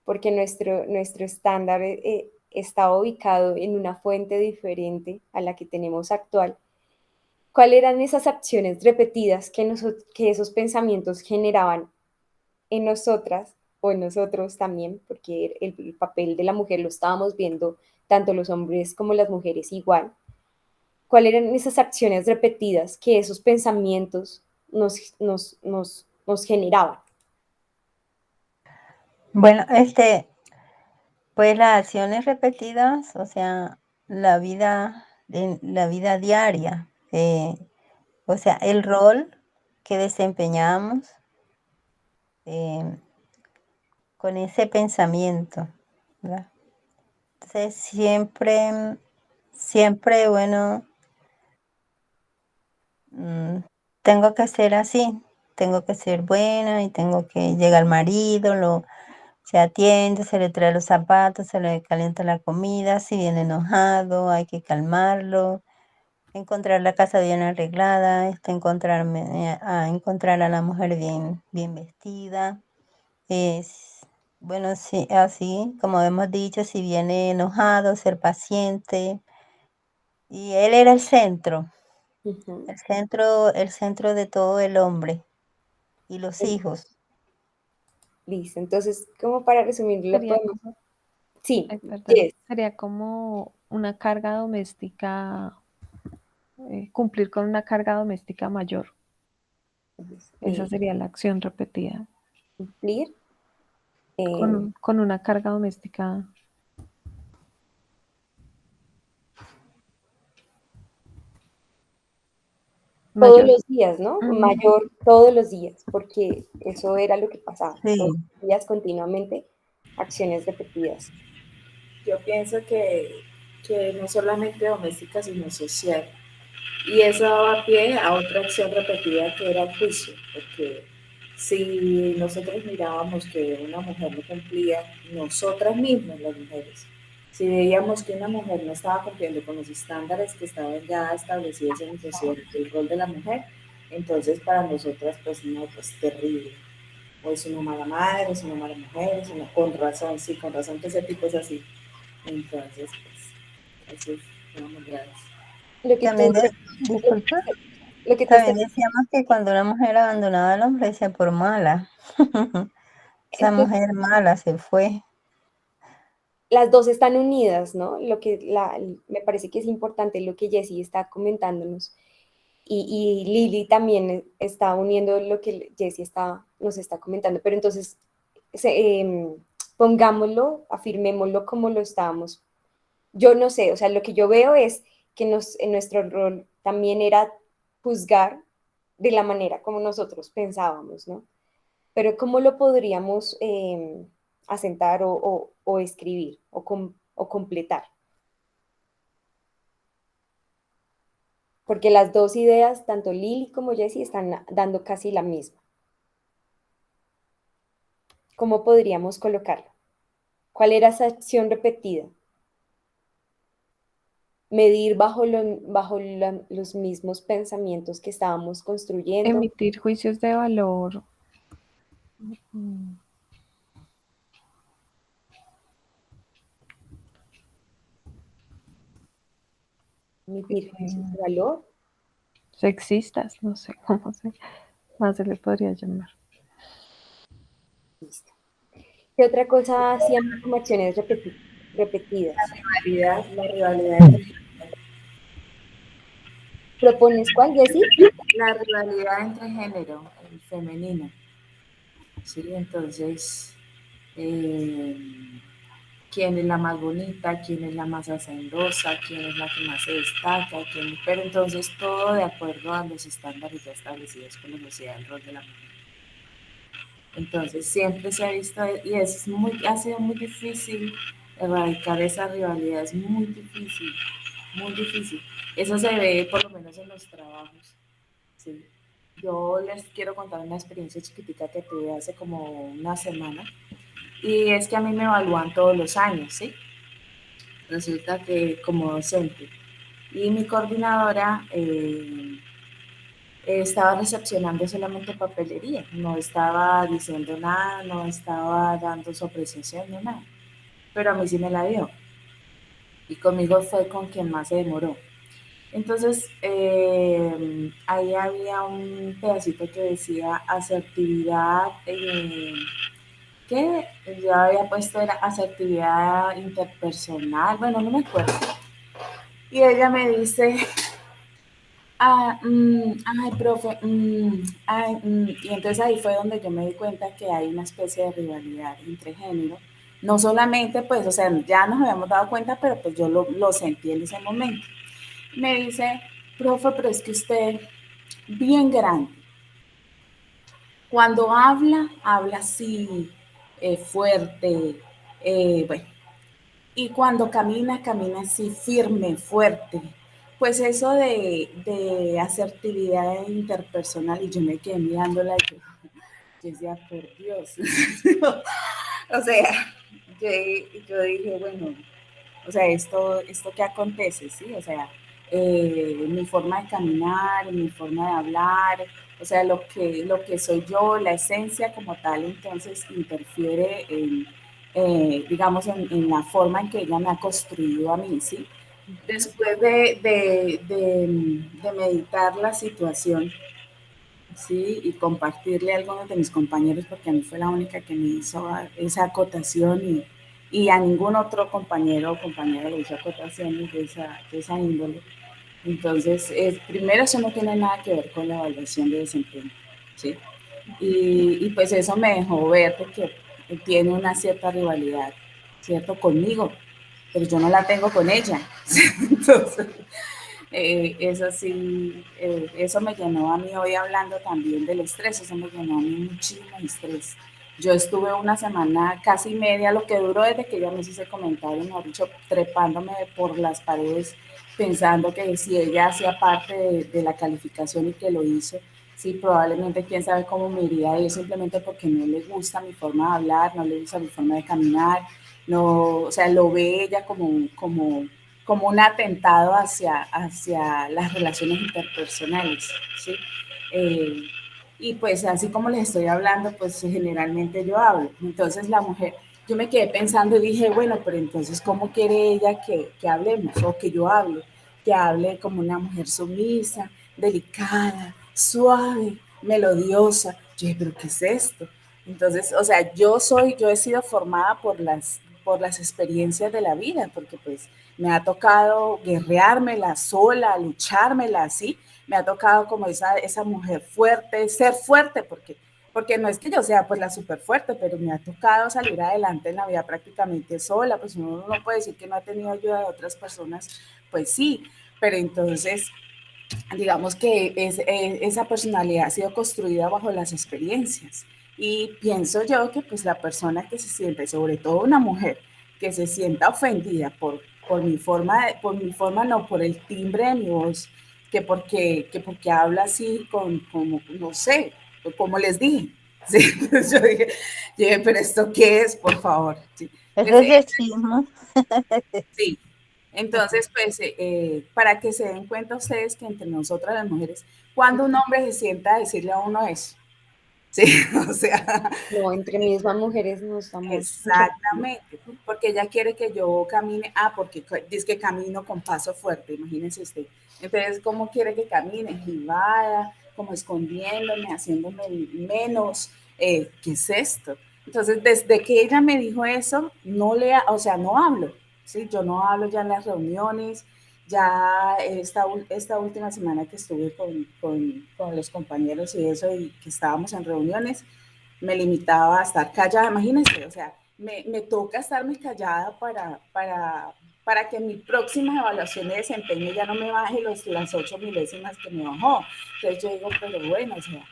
porque nuestro estándar estaba ubicado en una fuente diferente a la que tenemos actual, ¿cuáles eran esas acciones repetidas que esos pensamientos generaban en nosotras o en nosotros también? Porque el papel de la mujer lo estábamos viendo tanto los hombres como las mujeres igual. ¿Cuáles eran esas acciones repetidas que esos pensamientos nos generaban? Bueno, pues las acciones repetidas, o sea, la vida diaria, o sea, el rol que desempeñamos con ese pensamiento, ¿verdad? Entonces, siempre, bueno, tengo que ser así, tengo que ser buena y tengo que llegar al marido, se atiende, se le trae los zapatos, se le calienta la comida, si viene enojado, hay que calmarlo, encontrar la casa bien arreglada, encontrar a la mujer bien vestida. Bueno, sí, así como hemos dicho, si viene enojado, ser paciente. Y él era el centro, Uh-huh. el centro de todo el hombre y los hijos. Listo, entonces, como para resumirlo, Sería podemos... como, Sí, ay, perdón, yes. sería como una carga doméstica, cumplir con una carga doméstica mayor. Esa sería la acción repetida. Cumplir. Con una carga doméstica Todos mayor. los días, ¿no? Ujú. Mayor todos los días, porque eso era lo que pasaba. Sí. Todos los días, continuamente, acciones repetidas. Yo pienso que no solamente doméstica, sino social. Y eso daba pie a otra acción repetida que era el juicio, porque si nosotros mirábamos que una mujer no cumplía, nosotras mismas, las mujeres, si veíamos que una mujer no estaba cumpliendo con los estándares que estaban ya establecidos en la sociedad, el rol de la mujer, entonces para nosotras, pues no, pues terrible. O es una mala madre, o es una mala mujer, es una, con razón, sí, con razón que ese tipo es así. Entonces, pues, eso es muy grave. Lo que tú, También, disculpa, lo que tú también estás, decíamos que cuando una mujer abandonaba al hombre decía por mala. Esa entonces, mujer mala se fue. las dos están unidas, ¿no? Me parece que es importante lo que Jessie está comentándonos. Y Lili también está uniendo lo que Jessie nos está comentando. Pero entonces, pongámoslo, afirmémoslo como lo estábamos. Yo no sé, o sea, lo que yo veo es que en nuestro rol también era juzgar de la manera como nosotros pensábamos, ¿no? Pero ¿cómo lo podríamos asentar o escribir o completar? Porque las dos ideas, tanto Lili como Jessie, están dando casi la misma. ¿Cómo podríamos colocarlo? ¿Cuál era esa acción repetida? Medir los mismos pensamientos que estábamos construyendo. Emitir juicios de valor. mm, emitir juicios de valor. Sexistas, no sé cómo más se le podría llamar. Listo. ¿Qué otra cosa hacíamos como acciones repetidas? La rivalidad entre, ¿Propones cuál, Jessy? la rivalidad entre género, el femenino. Sí, entonces, eh, quién es la más bonita, quién es la más hacendosa, quién es la que más se destaca, pero entonces todo de acuerdo a los estándares ya establecidos por la sociedad del rol de la mujer. Entonces siempre se ha visto, y ha sido muy difícil erradicar esa rivalidad, es muy difícil, muy difícil. Eso se ve por lo menos en los trabajos. ¿Sí? Yo les quiero contar una experiencia chiquitica que tuve hace como una semana, y es que a mí me evalúan todos los años, ¿sí? Resulta que como docente, y mi coordinadora estaba recepcionando solamente papelería, no estaba diciendo nada, no estaba dando su apreciación ni nada, pero a mí sí me la dio, y conmigo fue con quien más se demoró. Entonces, ahí había un pedacito que decía asertividad, que yo había puesto era asertividad interpersonal, bueno, no me acuerdo. Y ella me dice, ay, profe, y entonces ahí fue donde yo me di cuenta que hay una especie de rivalidad entre género. No solamente, pues, o sea, ya nos habíamos dado cuenta, pero pues yo lo sentí en ese momento. Me dice, profe, pero es que usted, bien grande, cuando habla, habla así, fuerte, bueno, y cuando camina, camina así, firme, fuerte. Pues eso de asertividad interpersonal, y yo me quedé mirándola, yo decía, por Dios. O sea, yo dije, bueno, o sea, esto que acontece, ¿sí? O sea, mi forma de caminar, mi forma de hablar, o sea, lo que soy yo, la esencia como tal, entonces interfiere en, digamos, en la forma en que ella me ha construido a mí, ¿sí? Después de meditar la situación, ¿sí? Y compartirle a algunos de mis compañeros, porque a mí fue la única que me hizo esa acotación, y a ningún otro compañero o compañera le hizo acotaciones de esa índole. Entonces, primero eso no tiene nada que ver con la evaluación de desempeño, ¿sí? Y pues eso me dejó ver que tiene una cierta rivalidad, ¿cierto? Conmigo, pero yo no la tengo con ella. Entonces, eso sí, eso me llenó a mí hoy hablando también del estrés, eso me llenó a mí muchísimo estrés. Yo estuve una semana casi media, lo que duró desde que ella me hizo ese comentario, mejor dicho, trepándome por las paredes, pensando que si ella hacía parte de la calificación y que lo hizo, sí, probablemente quién sabe cómo me iría a ir, simplemente porque no le gusta mi forma de hablar, no le gusta mi forma de caminar, no, o sea, lo ve ella como un atentado hacia las relaciones interpersonales, ¿sí? Eh, y pues así como les estoy hablando, pues generalmente yo hablo. Entonces la mujer, yo me quedé pensando y dije, bueno, pero entonces, ¿cómo quiere ella que hablemos o que yo hable? Que hable como una mujer sumisa, delicada, suave, melodiosa. Yo dije, pero ¿qué es esto? Entonces, o sea, yo he sido formada por las experiencias de la vida, porque pues me ha tocado guerreármela sola, luchármela así, me ha tocado como esa mujer fuerte, ser fuerte, porque no es que yo sea pues la súper fuerte, pero me ha tocado salir adelante en la vida prácticamente sola, pues uno no puede decir que no ha tenido ayuda de otras personas, pues sí, pero entonces digamos que esa personalidad ha sido construida bajo las experiencias. Y pienso yo que pues la persona que se siente, sobre todo una mujer, que se sienta ofendida por mi forma, no, por el timbre de mi voz, que porque habla así como, no sé, como les dije. Sí, entonces yo dije, pero ¿esto qué es, por favor? Sí, Eso pues, es sexismo. sí. Entonces, pues, para que se den cuenta ustedes que entre nosotras las mujeres, cuando un hombre se sienta a decirle a uno eso, Sí, o sea, No, entre mismas mujeres nos damos mucho. exactamente, porque ella quiere que yo camine, porque dice que camino con paso fuerte, imagínense usted. Entonces, ¿cómo quiere que camine? Jibada, como escondiéndome, haciéndome menos, ¿qué es esto? Entonces, desde que ella me dijo eso, o sea, no hablo, ¿sí? Yo no hablo ya en las reuniones, ya esta última semana que estuve con los compañeros y eso, y que estábamos en reuniones, me limitaba a estar callada, imagínense, o sea, me toca estarme callada para que mi próxima evaluación de desempeño ya no me baje las 8 milésimas que me bajó. Entonces yo digo, pero bueno, o sea,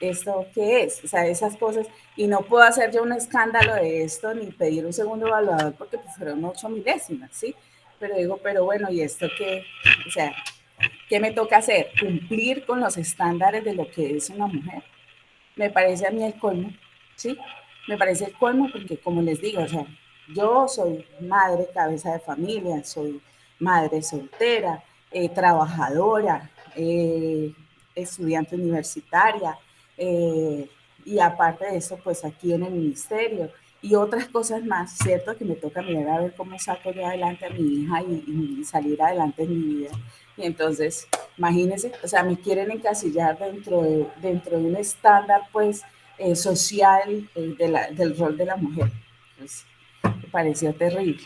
¿esto qué es? O sea, esas cosas, y no puedo hacer yo un escándalo de esto ni pedir un segundo evaluador porque pues fueron 8 milésimas, ¿sí? Pero digo, pero bueno, ¿y esto qué? O sea, ¿qué me toca hacer? Cumplir con los estándares de lo que es una mujer. Me parece a mí el colmo, ¿sí? Me parece el colmo porque, como les digo, o sea, yo soy madre, cabeza de familia, soy madre soltera, trabajadora, estudiante universitaria, eh, y aparte de eso, pues aquí en el ministerio y otras cosas más, ¿cierto? Que me toca mirar a ver cómo saco yo adelante a mi hija y salir adelante en mi vida. Y entonces, imagínense, o sea, me quieren encasillar dentro de un estándar, pues, social del rol de la mujer. Pues, me pareció terrible.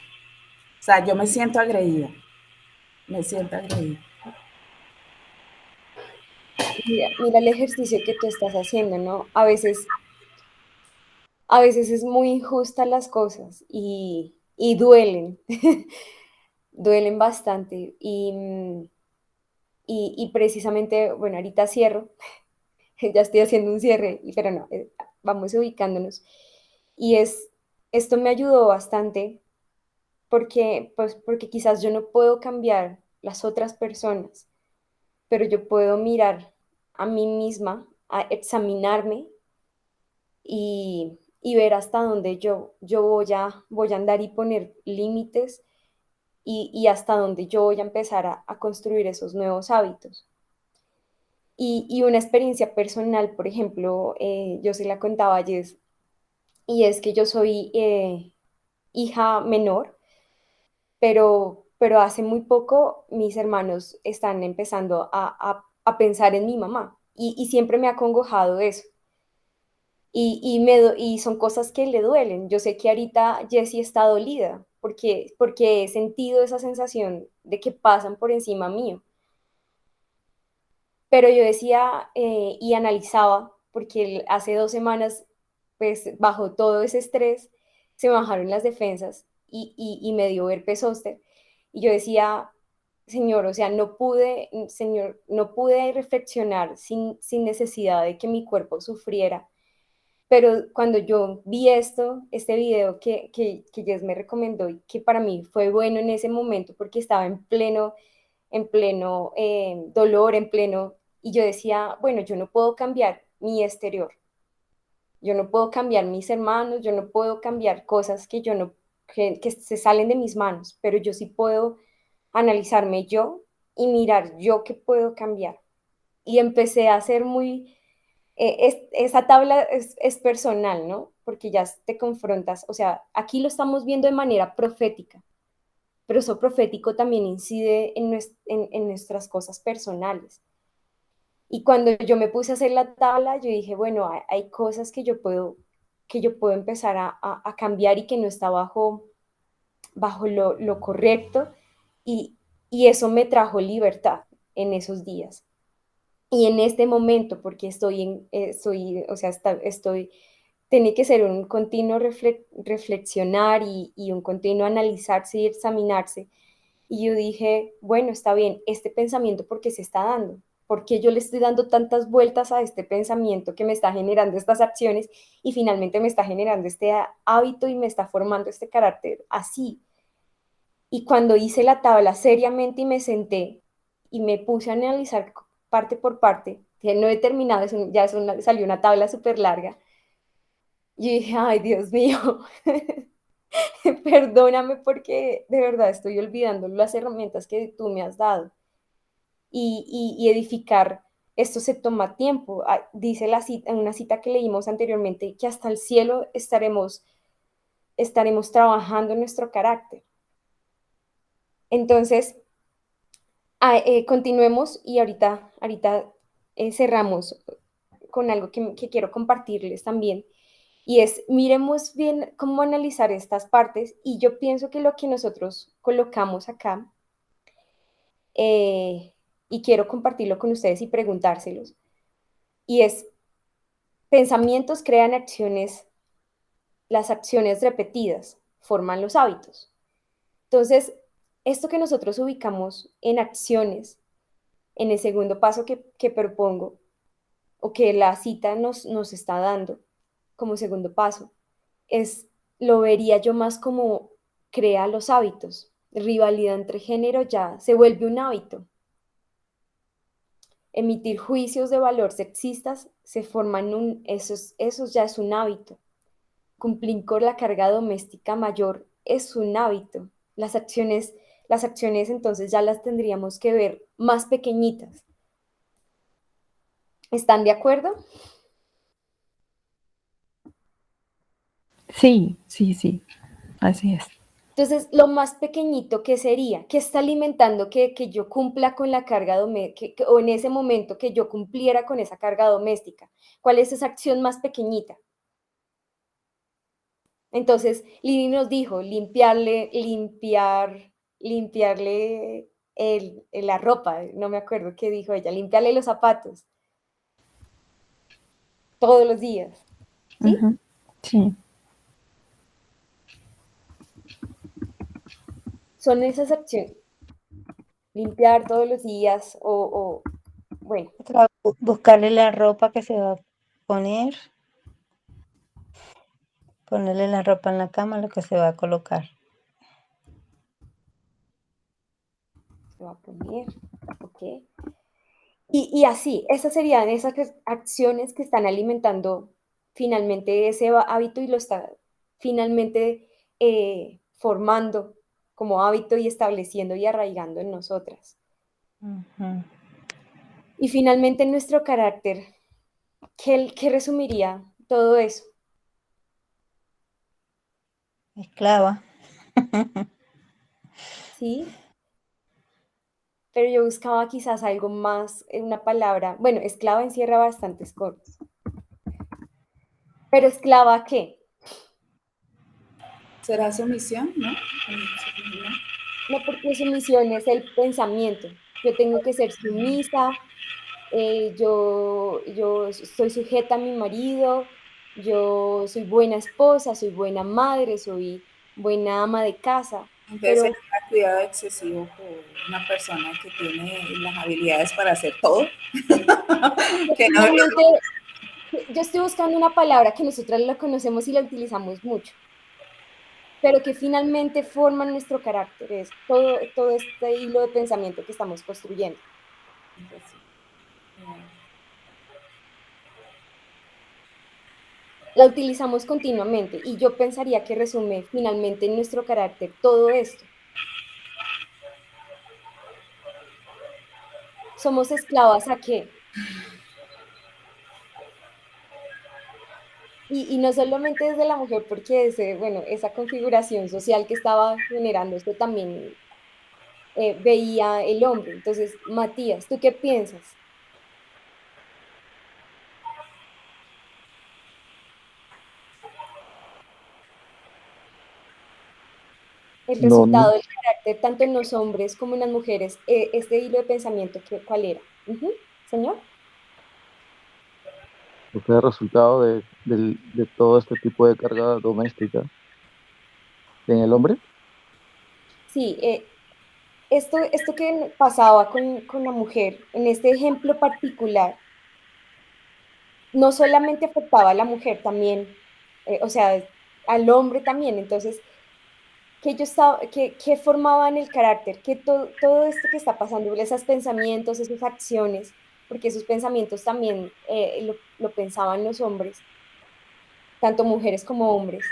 O sea, yo me siento agredida, me siento agredida. Mira el ejercicio que tú estás haciendo, ¿no? A veces es muy injusta las cosas y duelen, duelen bastante. Y precisamente, bueno, ahorita cierro, ya estoy haciendo un cierre, pero no, vamos ubicándonos. Y esto me ayudó bastante porque quizás yo no puedo cambiar las otras personas, pero yo puedo mirar a mí misma, a examinarme y ver hasta dónde yo voy a andar y poner límites y hasta dónde yo voy a empezar a construir esos nuevos hábitos. Y una experiencia personal, por ejemplo, yo se la contaba a Jess, y es que yo soy hija menor, pero hace muy poco mis hermanos están empezando a pensar en mi mamá y siempre me ha acongojado eso. Y son cosas que le duelen. Yo sé que ahorita Jessie está dolida porque he sentido esa sensación de que pasan por encima mío. Pero yo decía y analizaba, porque hace 2 semanas, pues bajo todo ese estrés, se me bajaron las defensas y me dio herpes zóster. Y yo decía, Señor, o sea, Señor, no pude reflexionar sin necesidad de que mi cuerpo sufriera. Pero cuando yo vi este video que Jess me recomendó y que para mí fue bueno en ese momento porque estaba en pleno dolor, y yo decía, bueno, yo no puedo cambiar mi exterior, yo no puedo cambiar mis hermanos, yo no puedo cambiar cosas que se salen de mis manos, pero yo sí puedo analizarme yo y mirar yo qué puedo cambiar. Y empecé a hacer esa tabla es personal, ¿no? Porque ya te confrontas, o sea, aquí lo estamos viendo de manera profética, pero eso profético también incide en nuestras cosas personales. Y cuando yo me puse a hacer la tabla, yo dije, bueno, hay cosas que yo puedo empezar a cambiar y que no está bajo lo correcto, y, y eso me trajo libertad en esos días. Y en este momento, porque o sea, tiene que ser un continuo reflexionar y un continuo analizarse y examinarse. Y yo dije, bueno, está bien, este pensamiento, ¿por qué se está dando? ¿Por qué yo le estoy dando tantas vueltas a este pensamiento que me está generando estas acciones y finalmente me está generando este hábito y me está formando este carácter así? Y cuando hice la tabla seriamente y me senté y me puse a analizar parte por parte, que no he terminado, salió una tabla súper larga, y dije, ay, Dios mío, perdóname porque de verdad estoy olvidando las herramientas que tú me has dado y edificar. esto se toma tiempo. Dice en una cita que leímos anteriormente que hasta el cielo estaremos trabajando en nuestro carácter. Entonces, continuemos y ahorita cerramos con algo que quiero compartirles también. Y es, miremos bien cómo analizar estas partes y yo pienso que lo que nosotros colocamos acá, y quiero compartirlo con ustedes y preguntárselos, y es, pensamientos crean acciones, las acciones repetidas forman los hábitos. Entonces, esto que nosotros ubicamos en acciones, en el segundo paso que propongo, o que la cita nos está dando como segundo paso, lo vería yo más como crea los hábitos. Rivalidad entre género ya se vuelve un hábito. Emitir juicios de valor sexistas se forman eso ya es un hábito. Cumplir con la carga doméstica mayor es un hábito. Las acciones entonces ya las tendríamos que ver más pequeñitas. ¿Están de acuerdo? Sí, sí, sí, así es. Entonces, lo más pequeñito que sería, que está alimentando que yo cumpla con la carga doméstica, o en ese momento que yo cumpliera con esa carga doméstica. ¿Cuál es esa acción más pequeñita? Entonces, Lili nos dijo, limpiarle la ropa, no me acuerdo qué dijo ella, limpiarle los zapatos todos los días, ¿sí? Ujú, sí. Son esas acciones, limpiar todos los días bueno. Buscarle la ropa que se va a poner, ponerle la ropa en la cama, lo que se va a colocar. Se va a poner, ok. Y así, esas serían esas acciones que están alimentando finalmente ese hábito y lo está finalmente formando como hábito y estableciendo y arraigando en nosotras. Ujú. Y finalmente en nuestro carácter, ¿qué resumiría todo eso? Esclava. ¿Sí? Pero yo buscaba quizás algo más, una palabra, bueno, esclava encierra bastantes cosas. Pero esclava, ¿qué? ¿Será sumisión, no? No, porque sumisión es el pensamiento. Yo tengo que ser sumisa, yo soy sujeta a mi marido, yo soy buena esposa, soy buena madre, soy buena ama de casa, Entonces pero sería cuidado excesivo por una persona que tiene las habilidades para hacer todo. Que no, finalmente yo estoy buscando una palabra que nosotras la conocemos y la utilizamos mucho, pero que finalmente forma nuestro carácter, es todo este hilo de pensamiento que estamos construyendo. La utilizamos continuamente y yo pensaría que resume finalmente en nuestro carácter todo esto. ¿Somos esclavas a qué? Y no solamente desde la mujer, porque bueno, esa configuración social que estaba generando esto también veía el hombre. Entonces, Matías, ¿tú qué piensas? El No, resultado del carácter, tanto en los hombres como en las mujeres, este hilo de pensamiento, ¿cuál era? Señor. o sea, resultado de todo este tipo de carga doméstica en el hombre. Sí, esto que pasaba con la mujer, en este ejemplo particular, no solamente afectaba a la mujer también, o sea, al hombre también. Entonces, ¿qué formaban el carácter? Que todo esto que está pasando, esos pensamientos, esas acciones, porque esos pensamientos también lo pensaban los hombres, tanto mujeres como hombres,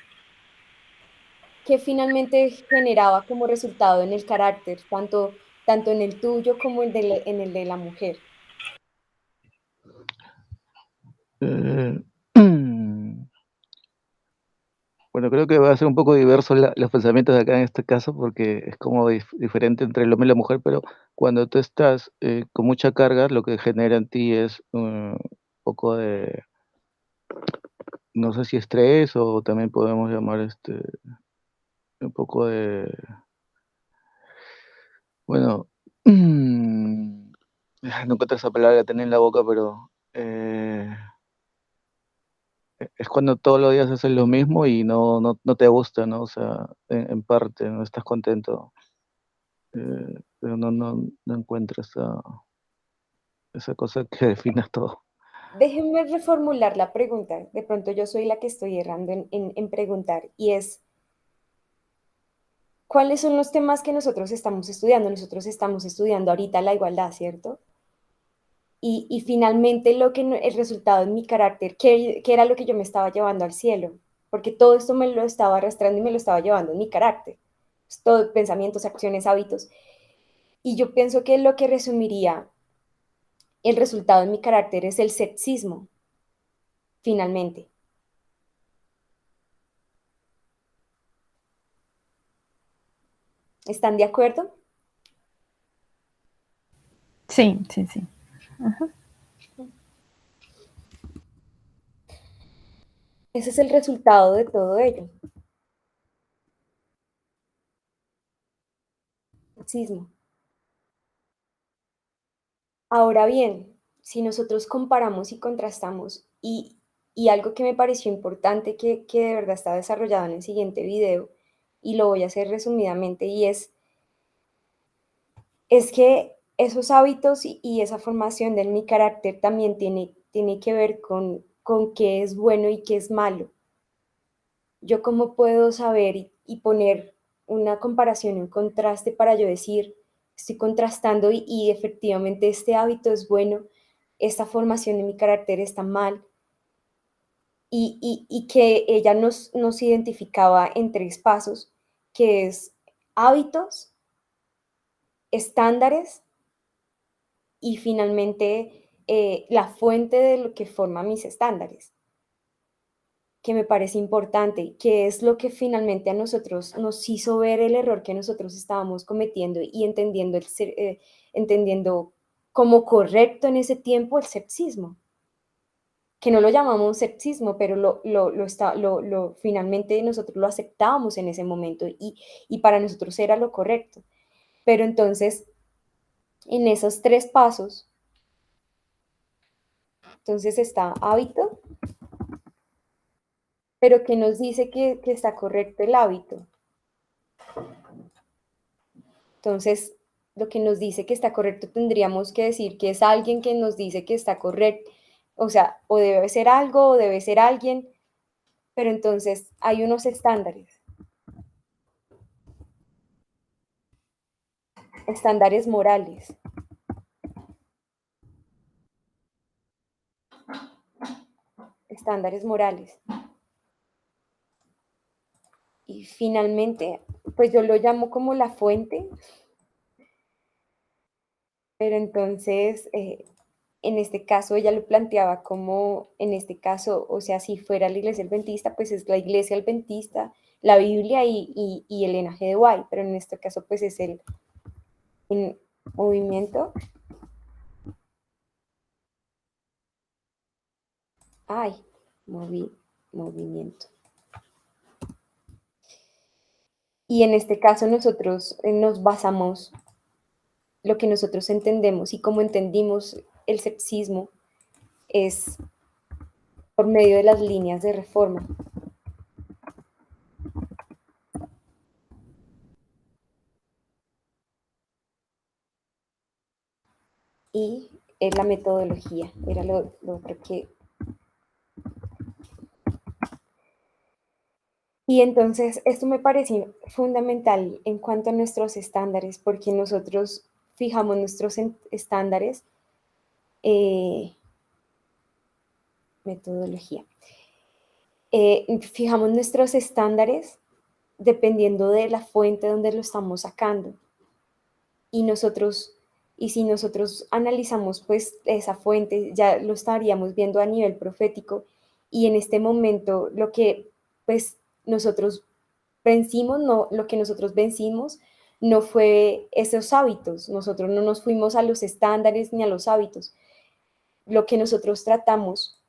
que finalmente generaba como resultado en el carácter, tanto en el tuyo como en el de la mujer. Bueno, creo que va a ser un poco diverso los pensamientos de acá en este caso, porque es como diferente entre el hombre y la mujer, pero cuando tú estás con mucha carga, lo que genera en ti es un poco de, no sé si estrés o también podemos llamar un poco de, bueno, no encuentro esa palabra que tenía en la boca, pero es cuando todos los días haces lo mismo y no te gusta, ¿no? O sea, en parte, no estás contento. Pero no encuentro esa cosa que defina todo. Déjenme reformular la pregunta. De pronto yo soy la que estoy errando en preguntar y es, ¿cuáles son los temas que nosotros estamos estudiando? Nosotros estamos estudiando ahorita la igualdad, ¿cierto? Y finalmente el resultado en mi carácter, ¿qué era lo que yo me estaba llevando al cielo? Porque todo esto me lo estaba arrastrando y me lo estaba llevando en mi carácter. Pues, todo, pensamientos, acciones, hábitos. Y yo pienso que lo que resumiría el resultado en mi carácter es el sexismo, finalmente. ¿Están de acuerdo? Sí, sí, sí. Ese es el resultado de todo ello. Sexismo. Ahora bien, si nosotros comparamos y contrastamos, y algo que me pareció importante que de verdad está desarrollado en el siguiente video, y lo voy a hacer resumidamente, y es que esos hábitos y esa formación de mi carácter también tiene que ver con qué es bueno y qué es malo. Yo cómo puedo saber y poner una comparación, un contraste para yo decir, estoy contrastando y efectivamente este hábito es bueno, esta formación de mi carácter está mal, y que ella nos identificaba en 3 pasos, que es hábitos, estándares y finalmente la fuente de lo que forma mis estándares, que me parece importante, que es lo que finalmente a nosotros nos hizo ver el error que nosotros estábamos cometiendo y entendiendo como correcto en ese tiempo el sexismo, que no lo llamamos sexismo, pero finalmente nosotros lo aceptábamos en ese momento y para nosotros era lo correcto. Pero entonces, en esos 3 pasos, entonces está hábito, pero que nos dice que está correcto el hábito. Entonces, lo que nos dice que está correcto tendríamos que decir que es alguien que nos dice que está correcto, o sea, o debe ser algo o debe ser alguien, pero entonces hay unos estándares morales. Estándares morales. Y finalmente, pues yo lo llamo como la fuente, pero entonces, en este caso ella lo planteaba como, en este caso, o sea, si fuera la iglesia adventista, pues es la iglesia adventista, la Biblia y el linaje de White, pero en este caso, pues es un movimiento. Ay, movimiento. Y en este caso nosotros nos basamos, lo que nosotros entendemos y como entendimos el sexismo es por medio de las líneas de reforma. Y la metodología, era lo otro que... Y entonces esto me parece fundamental en cuanto a nuestros estándares, porque nosotros fijamos nuestros estándares, metodología, fijamos nuestros estándares dependiendo de la fuente donde lo estamos sacando. Y si nosotros analizamos pues esa fuente, ya lo estaríamos viendo a nivel profético, y en este momento lo que pues nosotros vencimos, no, lo que nosotros vencimos no fue esos hábitos, nosotros no nos fuimos a los estándares ni a los hábitos. Lo que nosotros tratamos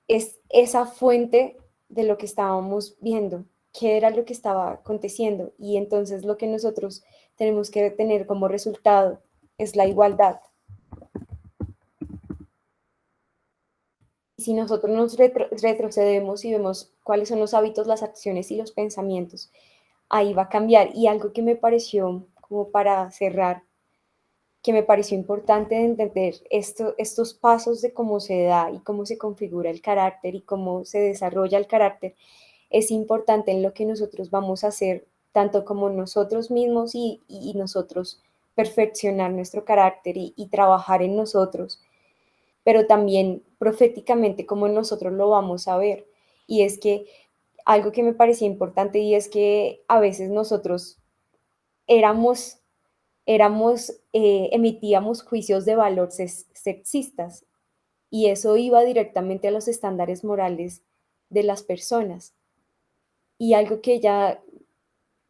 es esa fuente de lo que estábamos viendo, qué era lo que estaba aconteciendo. Y entonces lo que nosotros tenemos que tener como resultado es la igualdad. Si nosotros nos retrocedemos y vemos cuáles son los hábitos, las acciones y los pensamientos, ahí va a cambiar. Y algo que me pareció, como para cerrar, que me pareció importante de entender estos pasos de cómo se da y cómo se configura el carácter y cómo se desarrolla el carácter, es importante en lo que nosotros vamos a hacer, tanto como nosotros mismos y nosotros perfeccionar nuestro carácter y trabajar en nosotros, pero también proféticamente como nosotros lo vamos a ver. Y es que algo que me parecía importante y es que a veces nosotros éramos emitíamos juicios de valor sexistas y eso iba directamente a los estándares morales de las personas. Y algo que ella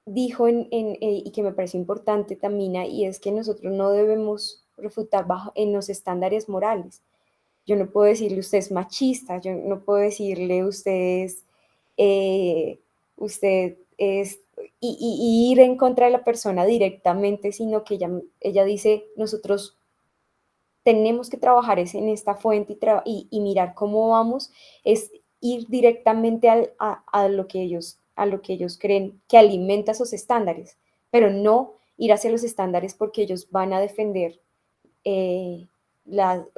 dijo y que me pareció importante, Tamina, y es que nosotros no debemos refutar en los estándares morales. Yo no puedo decirle usted es machista, yo no puedo decirle usted es, y ir en contra de la persona directamente, sino que ella dice, nosotros tenemos que trabajar en esta fuente y mirar cómo vamos, es ir directamente a lo que ellos creen que alimenta esos estándares, pero no ir hacia los estándares porque ellos van a defender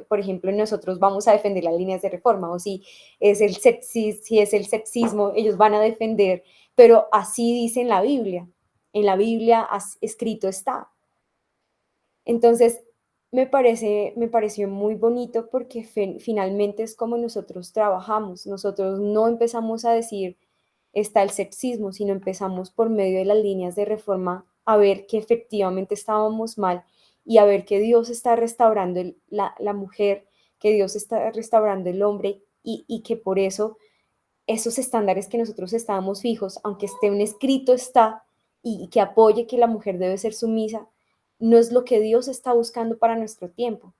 por ejemplo, nosotros vamos a defender las líneas de reforma, o si es el sexismo, ellos van a defender, pero así dice en la Biblia escrito está. Entonces, me pareció muy bonito porque finalmente es como nosotros trabajamos, nosotros no empezamos a decir está el sexismo, sino empezamos por medio de las líneas de reforma a ver que efectivamente estábamos mal y a ver que Dios está restaurando la mujer, que Dios está restaurando el hombre y que por eso esos estándares que nosotros estábamos fijos, aunque esté un escrito está y que apoye que la mujer debe ser sumisa, no es lo que Dios está buscando para nuestro tiempo.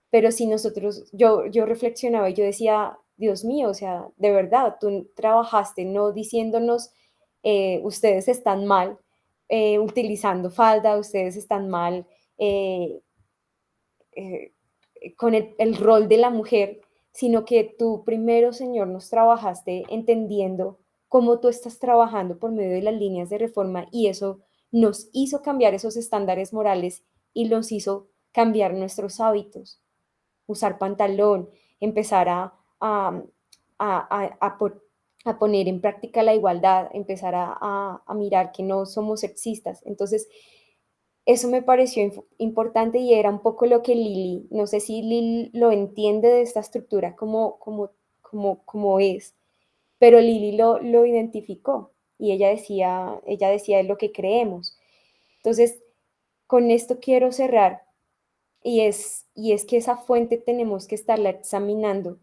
Pero si nosotros, yo reflexionaba y yo decía, Dios mío, o sea, de verdad, tú trabajaste no diciéndonos, ustedes están mal utilizando falda, ustedes están mal eh, eh, con el rol de la mujer, sino que tú primero, Señor, nos trabajaste entendiendo cómo tú estás trabajando por medio de las líneas de reforma y eso nos hizo cambiar esos estándares morales y nos hizo cambiar nuestros hábitos, usar pantalón, empezar a poner en práctica la igualdad, empezar a mirar que no somos sexistas. Entonces, eso me pareció importante y era un poco lo que Lili, no sé si Lili lo entiende de esta estructura como es, pero Lili lo identificó y ella decía es lo que creemos. Entonces, con esto quiero cerrar y es que esa fuente tenemos que estarla examinando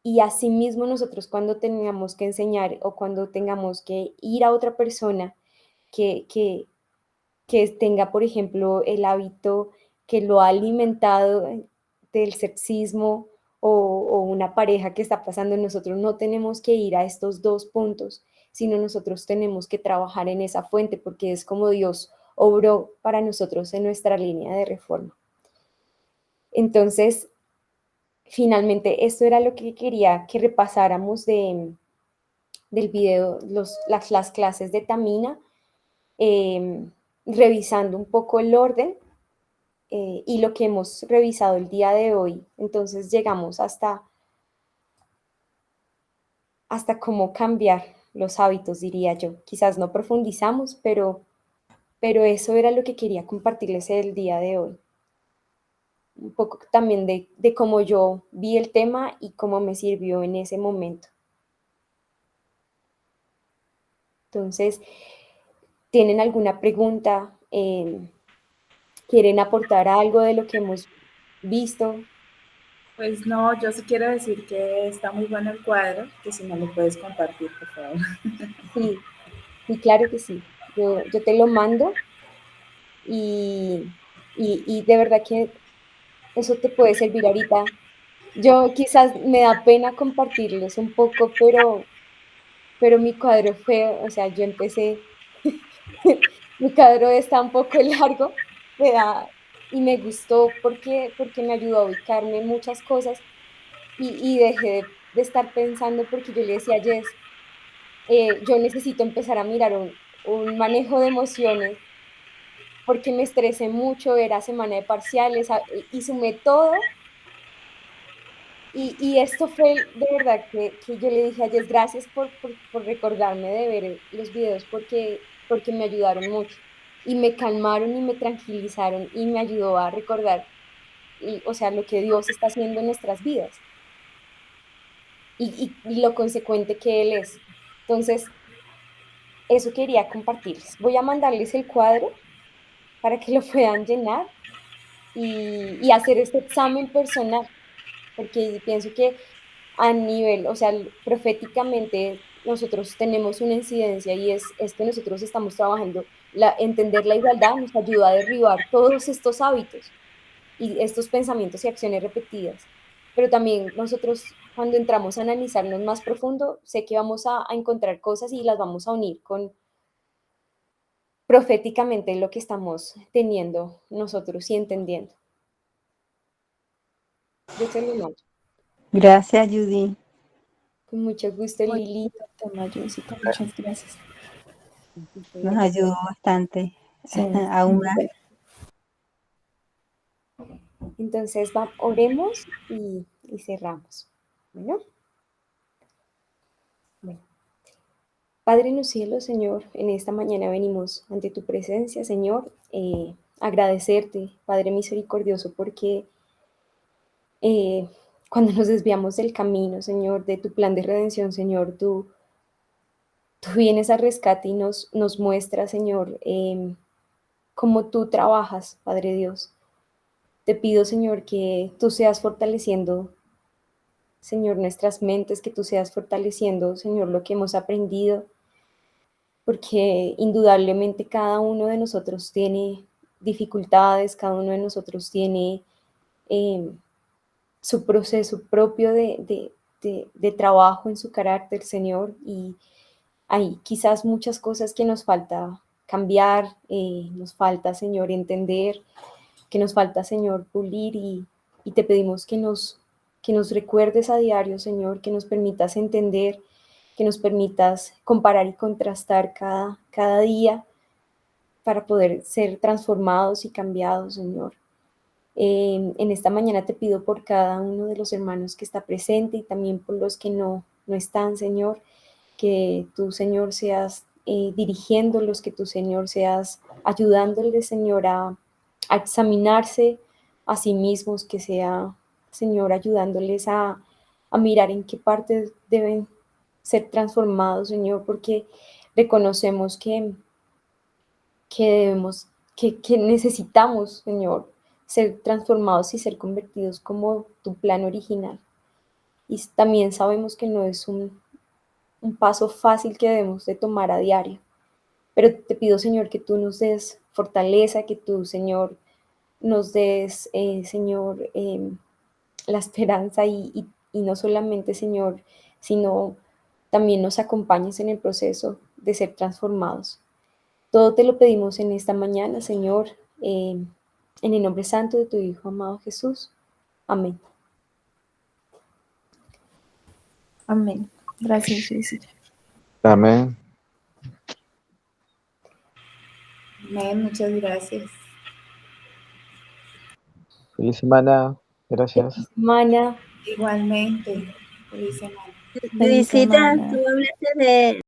y asimismo nosotros cuando tengamos que enseñar o cuando tengamos que ir a otra persona que, que, que tenga, por ejemplo, el hábito que lo ha alimentado del sexismo o una pareja que está pasando, nosotros no tenemos que ir a estos dos puntos, sino nosotros tenemos que trabajar en esa fuente porque es como Dios obró para nosotros en nuestra línea de reforma. Entonces, finalmente, esto era lo que quería que repasáramos del video, las clases de Tamina, revisando un poco el orden y lo que hemos revisado el día de hoy. Entonces llegamos hasta cómo cambiar los hábitos, diría yo. Quizás no profundizamos, pero eso era lo que quería compartirles el día de hoy. Un poco también de cómo yo vi el tema y cómo me sirvió en ese momento. Entonces, ¿tienen alguna pregunta? ¿Quieren aportar algo de lo que hemos visto? Pues no, yo sí quiero decir que está muy bueno el cuadro, que si no lo puedes compartir, por favor. Sí, sí, claro que sí. Yo te lo mando y, y de verdad que eso te puede servir ahorita. Yo quizás me da pena compartirlos un poco, pero mi cuadro fue, o sea, yo empecé, mi cuadro está un poco largo, me da, y me gustó porque me ayudó a ubicarme en muchas cosas y dejé de estar pensando porque yo le decía a Jess, yo necesito empezar a mirar un manejo de emociones porque me estresé mucho, era semana de parciales y sumé todo. Y esto fue de verdad que yo le dije a Jess, gracias por recordarme de ver los videos porque me ayudaron mucho y me calmaron y me tranquilizaron y me ayudó a recordar, o sea, lo que Dios está haciendo en nuestras vidas y lo consecuente que Él es. Entonces, eso quería compartirles. Voy a mandarles el cuadro para que lo puedan llenar y hacer este examen personal, porque pienso que a nivel, o sea, proféticamente nosotros tenemos una incidencia y es que nosotros estamos trabajando, entender la igualdad nos ayuda a derribar todos estos hábitos y estos pensamientos y acciones repetidas. Pero también nosotros cuando entramos a analizarnos más profundo, sé que vamos a encontrar cosas y las vamos a unir con proféticamente lo que estamos teniendo nosotros y entendiendo. Yo te lo mando. Gracias, Judy. Con mucho gusto, Muy Lili. bonito tema, Jessica, muchas gracias. Nos ayudó bastante. Sí. Aún más. Entonces, oremos y cerramos. Bueno, bueno. Padre en los cielos, Señor, en esta mañana venimos ante tu presencia, Señor, agradecerte, Padre misericordioso, porque cuando nos desviamos del camino, Señor, de tu plan de redención, Señor, tú vienes al rescate y nos muestras, Señor, cómo tú trabajas, Padre Dios. Te pido, Señor, que tú seas fortaleciendo, Señor, nuestras mentes, que tú seas fortaleciendo, Señor, lo que hemos aprendido, porque indudablemente cada uno de nosotros tiene dificultades, cada uno de nosotros tiene eh, su proceso propio de trabajo en su carácter, Señor, y hay quizás muchas cosas que nos falta cambiar, nos falta, Señor, entender, que nos falta, Señor, pulir y te pedimos que nos recuerdes a diario, Señor, que nos permitas entender, que nos permitas comparar y contrastar cada día para poder ser transformados y cambiados, Señor. En esta mañana te pido por cada uno de los hermanos que está presente y también por los que no están, Señor, que tú, Señor, seas dirigiéndolos, que tú, Señor, seas ayudándoles, Señor, a examinarse a sí mismos, que sea, Señor, ayudándoles a mirar en qué partes deben ser transformados, Señor, porque reconocemos que debemos, que necesitamos, Señor, ser transformados y ser convertidos como tu plan original. Y también sabemos que no es un paso fácil que debemos de tomar a diario, pero te pido, Señor, que tú nos des fortaleza, que tú, Señor, nos des, Señor, la esperanza y no solamente, Señor, sino también nos acompañes en el proceso de ser transformados. Todo te lo pedimos en esta mañana, Señor, en el nombre santo de tu Hijo amado Jesús. Amén. Amén. Gracias, Jessica. Amén. Amén, muchas gracias. Feliz semana. Gracias. Feliz semana. Igualmente. Feliz semana. Luisita, tú hablaste de